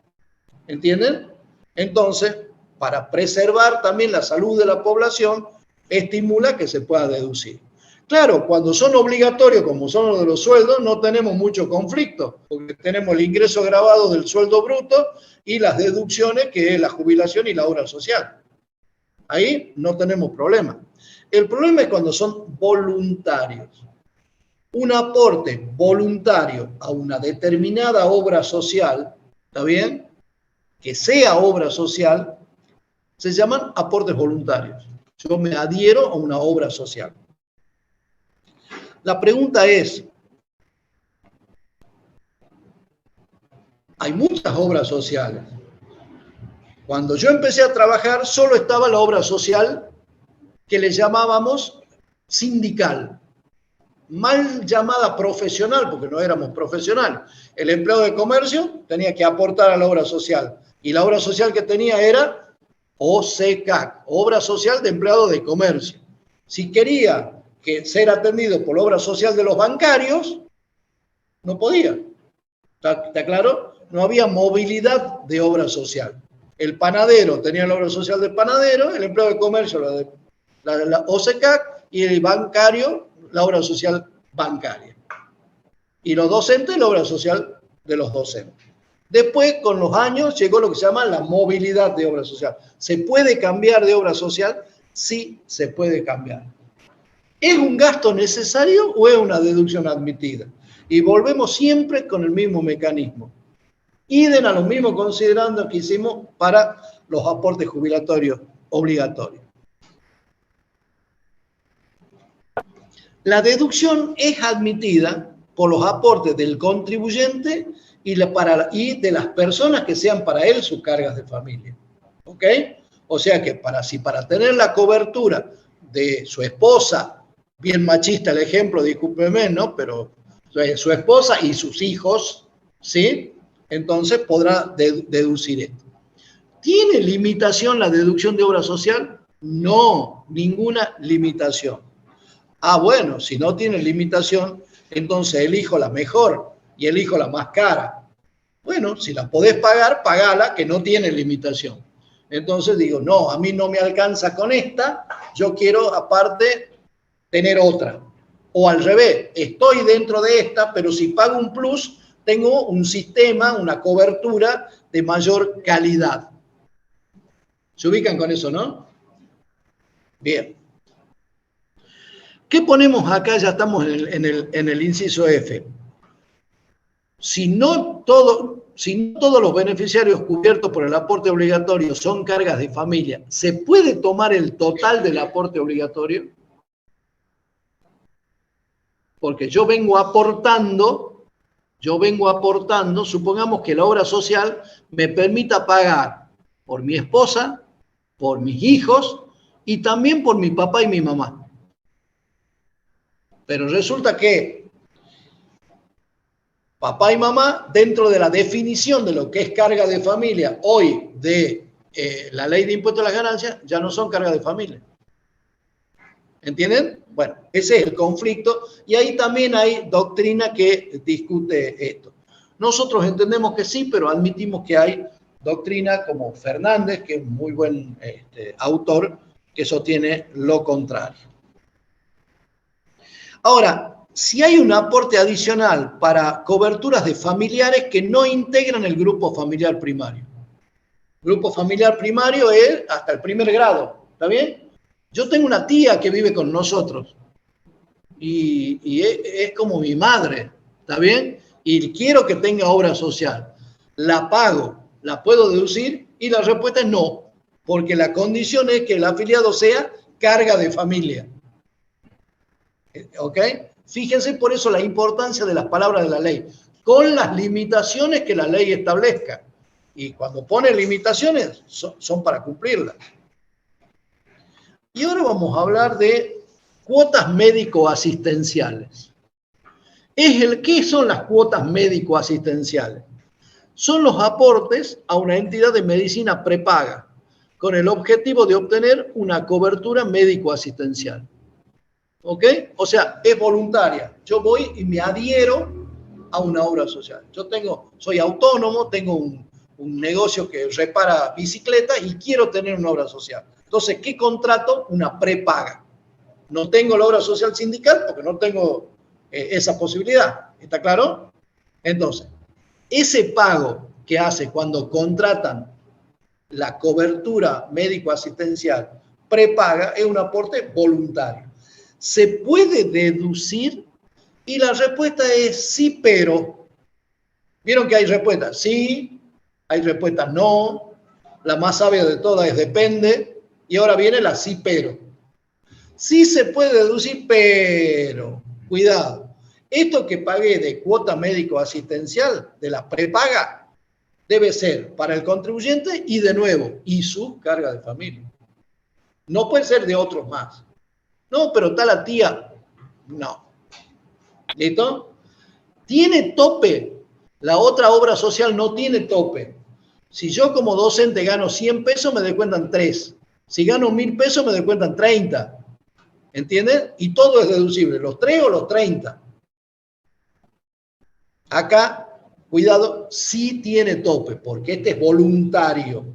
S1: ¿Entienden? Entonces, para preservar también la salud de la población, estimula que se pueda deducir. Claro, cuando son obligatorios, como son los de los sueldos, no tenemos mucho conflicto, porque tenemos el ingreso gravado del sueldo bruto y las deducciones, que es la jubilación y la obra social. Ahí no tenemos problema. El problema es cuando son voluntarios. Un aporte voluntario a una determinada obra social, ¿está bien? Que sea obra social, se llaman aportes voluntarios. Yo me adhiero a una obra social. La pregunta es, hay muchas obras sociales. Cuando yo empecé a trabajar, solo estaba la obra social que le llamábamos sindical, mal llamada profesional, porque no éramos profesionales. El empleado de comercio tenía que aportar a la obra social, y la obra social que tenía era OSECAC, Obra Social de Empleados de Comercio. Si quería ser atendido por la obra social de los bancarios, no podía. ¿Está claro? No había movilidad de obra social. El panadero tenía la obra social del panadero, el empleado de comercio la OSECAC, y el bancario la obra social bancaria. Y los docentes la obra social de los docentes. Después, con los años, llegó lo que se llama la movilidad de obra social. ¿Se puede cambiar de obra social? Sí, se puede cambiar. ¿Es un gasto necesario o es una deducción admitida? Y volvemos siempre con el mismo mecanismo. Idem a lo mismo considerando que hicimos para los aportes jubilatorios obligatorios. La deducción es admitida por los aportes del contribuyente y de las personas que sean para él sus cargas de familia. ¿Ok? O sea que para tener la cobertura de su esposa, bien machista el ejemplo, discúlpeme, ¿no? Pero su esposa y sus hijos, ¿sí? Entonces podrá deducir esto. ¿Tiene limitación la deducción de obra social? No, ninguna limitación. Ah, bueno, si no tiene limitación, entonces elijo la mejor y elijo la más cara. Bueno, si la podés pagar, pagala, que no tiene limitación. Entonces digo, no, a mí no me alcanza con esta, yo quiero aparte tener otra. O al revés, estoy dentro de esta, pero si pago un plus, tengo un sistema, una cobertura de mayor calidad. ¿Se ubican con eso, no? Bien. ¿Qué ponemos acá? Ya estamos en el inciso F. Si no todos los beneficiarios cubiertos por el aporte obligatorio son cargas de familia, ¿se puede tomar el total del aporte obligatorio? Porque yo vengo aportando, supongamos que la obra social me permita pagar por mi esposa, por mis hijos y también por mi papá y mi mamá. Pero resulta que papá y mamá, dentro de la definición de lo que es carga de familia hoy de la ley de impuesto a las ganancias, ya no son carga de familia. ¿Entienden? Bueno, ese es el conflicto y ahí también hay doctrina que discute esto. Nosotros entendemos que sí, pero admitimos que hay doctrina como Fernández, que es un muy buen autor, que sostiene lo contrario. Ahora, si hay un aporte adicional para coberturas de familiares que no integran el grupo familiar primario. Grupo familiar primario es hasta el primer grado, ¿está bien? Yo tengo una tía que vive con nosotros y es como mi madre, ¿está bien? y quiero que tenga obra social, ¿la pago? ¿La puedo deducir? Y la respuesta es no, porque la condición es que el afiliado sea carga de familia. ¿Ok? Fíjense por eso la importancia de las palabras de la ley, con las limitaciones que la ley establezca. Y cuando pone limitaciones, son para cumplirlas. Y ahora vamos a hablar de cuotas médico-asistenciales. ¿Qué son las cuotas médico-asistenciales? Son los aportes a una entidad de medicina prepaga, con el objetivo de obtener una cobertura médico-asistencial. ¿Ok? O sea, es voluntaria. Yo voy y me adhiero a una obra social. Soy autónomo, tengo un negocio que repara bicicletas y quiero tener una obra social. Entonces, ¿qué contrato? Una prepaga. No tengo la obra social sindical porque no tengo esa posibilidad. ¿Está claro? Entonces, ese pago que hace cuando contratan la cobertura médico-asistencial prepaga es un aporte voluntario. ¿Se puede deducir? Y la respuesta es sí, pero. ¿Vieron que hay respuestas? Sí, hay respuestas no. La más sabia de todas es depende. Y ahora viene la sí, pero. Sí se puede deducir, pero, cuidado. Esto que pagué de cuota médico-asistencial, de la prepaga, debe ser para el contribuyente y de nuevo, y su carga de familia. No puede ser de otros más. No, pero está la tía. No. ¿Listo? ¿Tiene tope? La otra obra social no tiene tope. Si yo como docente gano 100 pesos, me descuentan 3. Si gano 1.000 pesos, me descuentan 30. ¿Entiendes? Y todo es deducible, los 3 o los 30. Acá, cuidado, sí tiene tope, porque este es voluntario.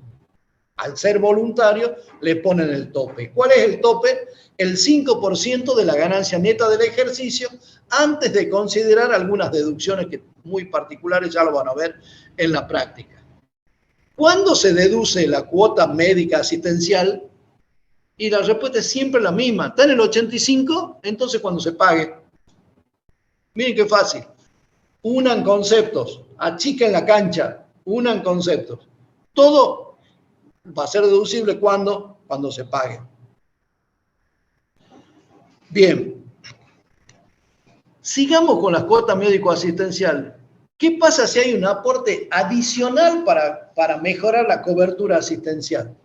S1: Al ser voluntario, le ponen el tope. ¿Cuál es el tope? El 5% de la ganancia neta del ejercicio, antes de considerar algunas deducciones que muy particulares, ya lo van a ver en la práctica. ¿Cuándo se deduce la cuota médica asistencial? Y la respuesta es siempre la misma. Está en el 85, entonces cuando se pague. Miren qué fácil. Unan conceptos, achiquen la cancha, unan conceptos. Todo va a ser deducible cuando se pague. Bien. Sigamos con las cuotas médico-asistenciales. ¿Qué pasa si hay un aporte adicional para mejorar la cobertura asistencial?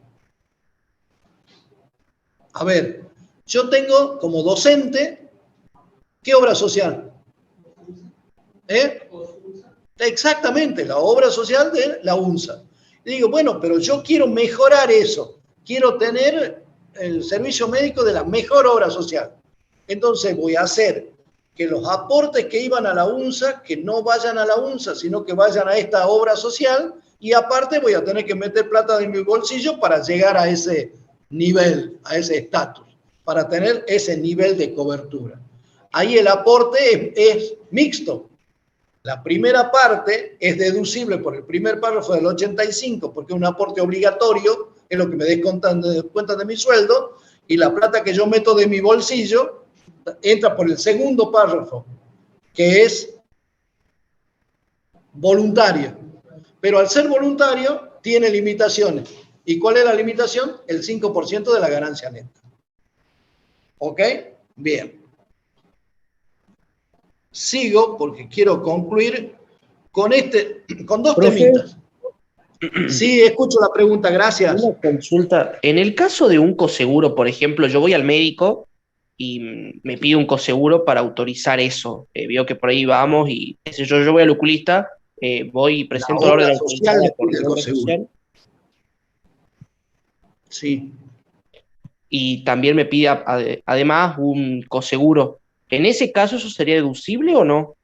S1: A ver, yo tengo como docente, ¿qué obra social? Exactamente, la obra social de la UNSA. Y digo, bueno, pero yo quiero mejorar eso. Quiero tener el servicio médico de la mejor obra social. Entonces voy a hacer que los aportes que iban a la UNSA, que no vayan a la UNSA, sino que vayan a esta obra social, y aparte voy a tener que meter plata de mi bolsillo para llegar a ese nivel, a ese estatus, para tener ese nivel de cobertura. Ahí el aporte es mixto. La primera parte es deducible por el primer párrafo del 85, porque es un aporte obligatorio, es lo que me descuentan de mi sueldo, y la plata que yo meto de mi bolsillo entra por el segundo párrafo, que es voluntario. Pero al ser voluntario, tiene limitaciones. ¿Y cuál es la limitación? El 5% de la ganancia neta. ¿Ok? Bien. Sigo porque quiero concluir con dos temitas. Sí, escucho la pregunta, gracias.
S7: Una consulta. En el caso de un coseguro, por ejemplo, yo voy al médico y me pide un coseguro para autorizar eso. Veo que por ahí vamos y yo voy al oculista, voy y presento la orden
S1: social del coseguro. Sí.
S7: Y también me pide además un coseguro. ¿En ese caso eso sería deducible o no?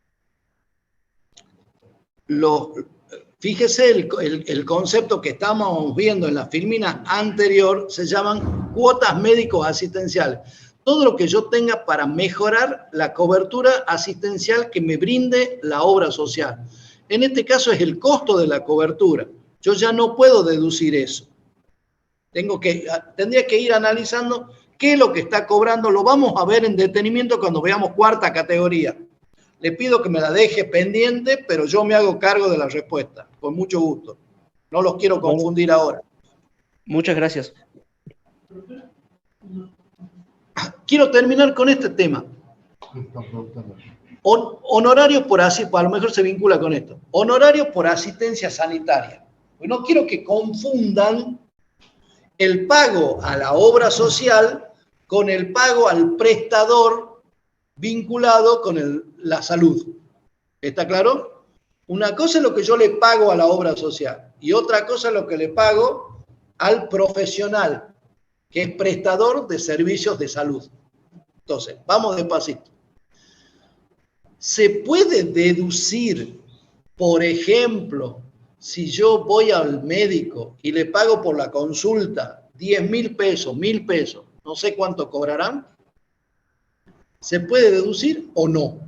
S1: Fíjese el concepto que estamos viendo en la filmina anterior, se llaman cuotas médicos asistenciales. Todo lo que yo tenga para mejorar la cobertura asistencial que me brinde la obra social. En este caso es el costo de la cobertura. Yo ya no puedo deducir eso. Tendría que ir analizando qué es lo que está cobrando. Lo vamos a ver en detenimiento cuando veamos cuarta categoría. Le pido que me la deje pendiente, pero yo me hago cargo de la respuesta, con mucho gusto. No los quiero confundir ahora.
S7: Muchas gracias.
S1: Quiero terminar con este tema. Honorarios por asistencia, a lo mejor se vincula con esto. Honorarios por asistencia sanitaria. No quiero que confundan el pago a la obra social con el pago al prestador vinculado con la salud. ¿Está claro? Una cosa es lo que yo le pago a la obra social y otra cosa es lo que le pago al profesional, que es prestador de servicios de salud. Entonces, vamos despacito. ¿Se puede deducir, por ejemplo, si yo voy al médico y le pago por la consulta 10.000 pesos, 1.000 pesos, no sé cuánto cobrarán? ¿Se puede deducir o no?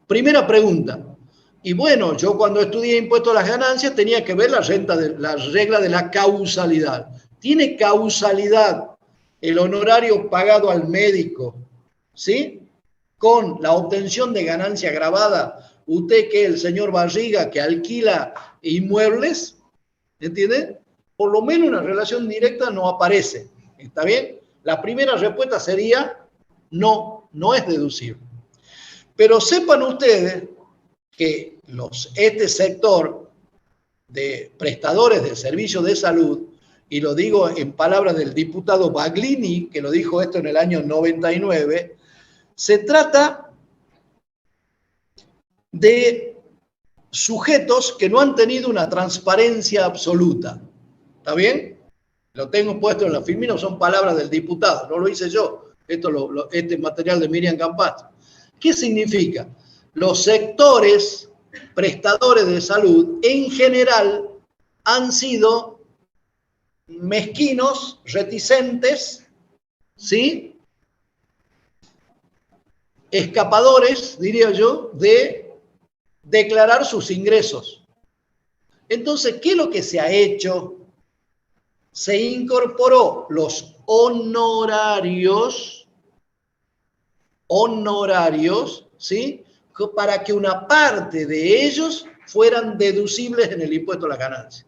S1: Primera pregunta. Y bueno, yo cuando estudié impuesto a las ganancias tenía que ver la regla de la causalidad. ¿Tiene causalidad el honorario pagado al médico, ¿sí?, con la obtención de ganancia grabada? Usted, que es el señor Barriga, que alquila inmuebles, ¿entiende? Por lo menos una relación directa no aparece. ¿Está bien? La primera respuesta sería no, no es deducible. Pero sepan ustedes que este sector de prestadores de servicios de salud, y lo digo en palabras del diputado Baglini, que lo dijo esto en el año 99, se trata de sujetos que no han tenido una transparencia absoluta. ¿Está bien? Lo tengo puesto en la firmina, son palabras del diputado, no lo hice yo. Este es material de Miriam Campastro. ¿Qué significa? Los sectores prestadores de salud en general han sido mezquinos, reticentes, ¿sí?, escapadores, diría yo, de declarar sus ingresos. Entonces, ¿qué es lo que se ha hecho? Se incorporó los honorarios, ¿sí?, para que una parte de ellos fueran deducibles en el impuesto a las ganancias.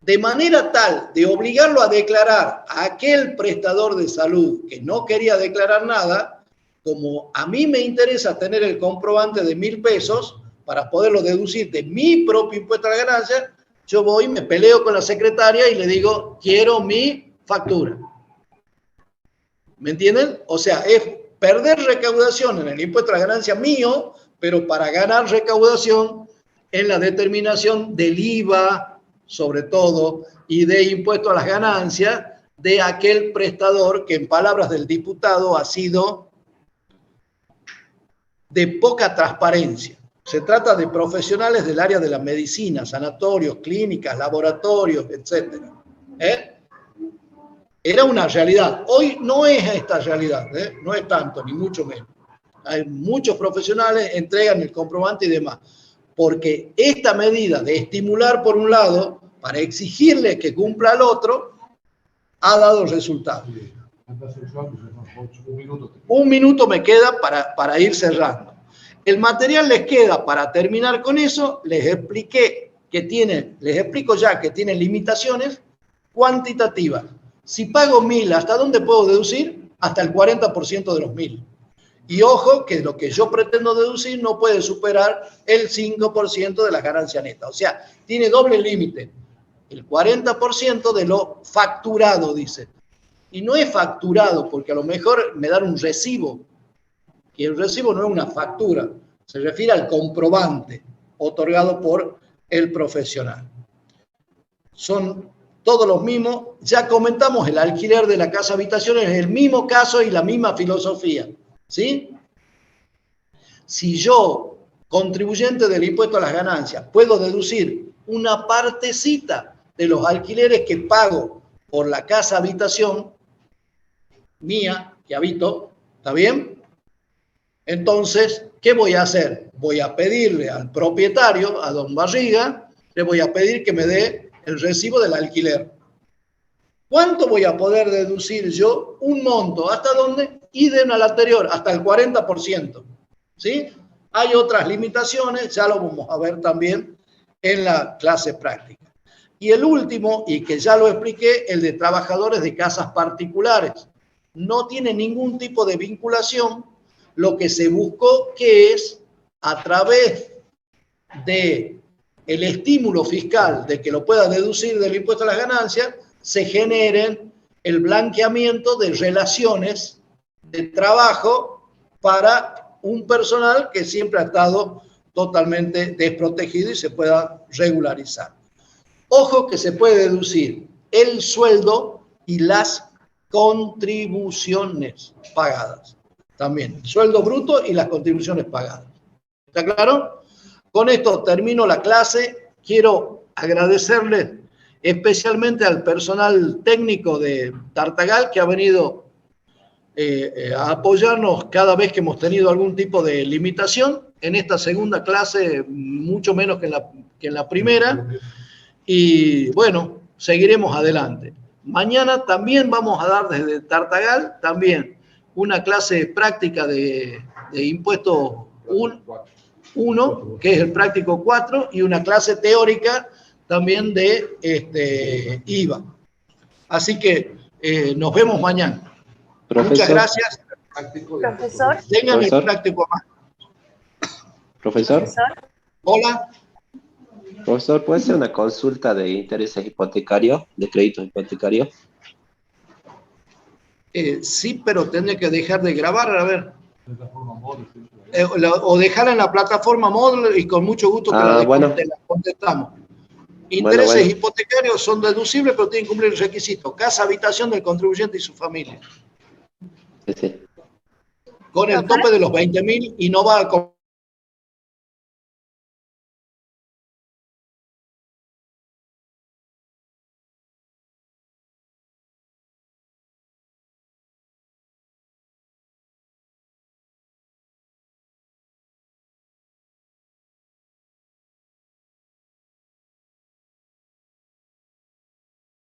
S1: De manera tal de obligarlo a declarar a aquel prestador de salud que no quería declarar nada, como a mí me interesa tener el comprobante de 1.000 pesos para poderlo deducir de mi propio impuesto a la ganancia, yo voy, me peleo con la secretaria y le digo, quiero mi factura. ¿Me entienden? O sea, es perder recaudación en el impuesto a la ganancia mío, pero para ganar recaudación en la determinación del IVA, sobre todo, y de impuesto a las ganancias de aquel prestador que, en palabras del diputado, ha sido de poca transparencia. Se trata de profesionales del área de la medicina, sanatorios, clínicas, laboratorios, etc. Era una realidad. Hoy no es esta realidad, no es tanto, ni mucho menos. Hay muchos profesionales que entregan el comprobante y demás. Porque esta medida de estimular por un lado para exigirle que cumpla al otro ha dado resultados. Un minuto me queda para ir cerrando. El material les queda para terminar con eso. Les explico ya que tiene limitaciones cuantitativas. Si pago 1.000, ¿hasta dónde puedo deducir? Hasta el 40% de los 1.000. Y ojo, que lo que yo pretendo deducir no puede superar el 5% de la ganancia neta. O sea, tiene doble límite. El 40% de lo facturado, dice. Y no es facturado, porque a lo mejor me dan un recibo. Y el recibo no es una factura. Se refiere al comprobante otorgado por el profesional. Son todos los mismos. Ya comentamos, el alquiler de la casa habitación es el mismo caso y la misma filosofía. ¿Sí? Si yo, contribuyente del impuesto a las ganancias, puedo deducir una partecita de los alquileres que pago por la casa habitación mía, que habito, ¿está bien? Entonces, ¿qué voy a hacer? Voy a pedirle al propietario, a don Barriga, le voy a pedir que me dé el recibo del alquiler. ¿Cuánto voy a poder deducir yo? Un monto. ¿Hasta dónde? Idem al anterior, hasta el 40%. ¿Sí? Hay otras limitaciones, ya lo vamos a ver también en la clase práctica. Y el último, y que ya lo expliqué, el de trabajadores de casas particulares. No tiene ningún tipo de vinculación. Lo que se buscó que es, a través de el estímulo fiscal de que lo pueda deducir del impuesto a las ganancias, se generen el blanqueamiento de relaciones de trabajo para un personal que siempre ha estado totalmente desprotegido y se pueda regularizar. Ojo que se puede deducir el sueldo y las contribuciones pagadas. También, el sueldo bruto y las contribuciones pagadas. ¿Está claro? Con esto termino la clase. Quiero agradecerles especialmente al personal técnico de Tartagal que ha venido a apoyarnos cada vez que hemos tenido algún tipo de limitación. En esta segunda clase, mucho menos que en la primera. Y bueno, seguiremos adelante. Mañana también vamos a dar desde Tartagal también una clase práctica de impuesto 1, que es el práctico 4, y una clase teórica también de IVA. Así que nos vemos mañana.
S3: Profesor.
S1: Muchas gracias.
S6: Profesor.
S1: Tengan el práctico más.
S3: Profesor.
S1: Hola.
S3: Profesor, ¿puede ser una consulta de intereses hipotecarios, de créditos hipotecarios?
S1: Sí, pero tiene que dejar de grabar, a ver. O dejarla en la plataforma Moodle y con mucho gusto que la contestamos. Intereses hipotecarios son deducibles, pero tienen que cumplir el requisito: casa, habitación del contribuyente y su familia.
S3: Sí, sí.
S1: Con el tope de los 20.000 y no va a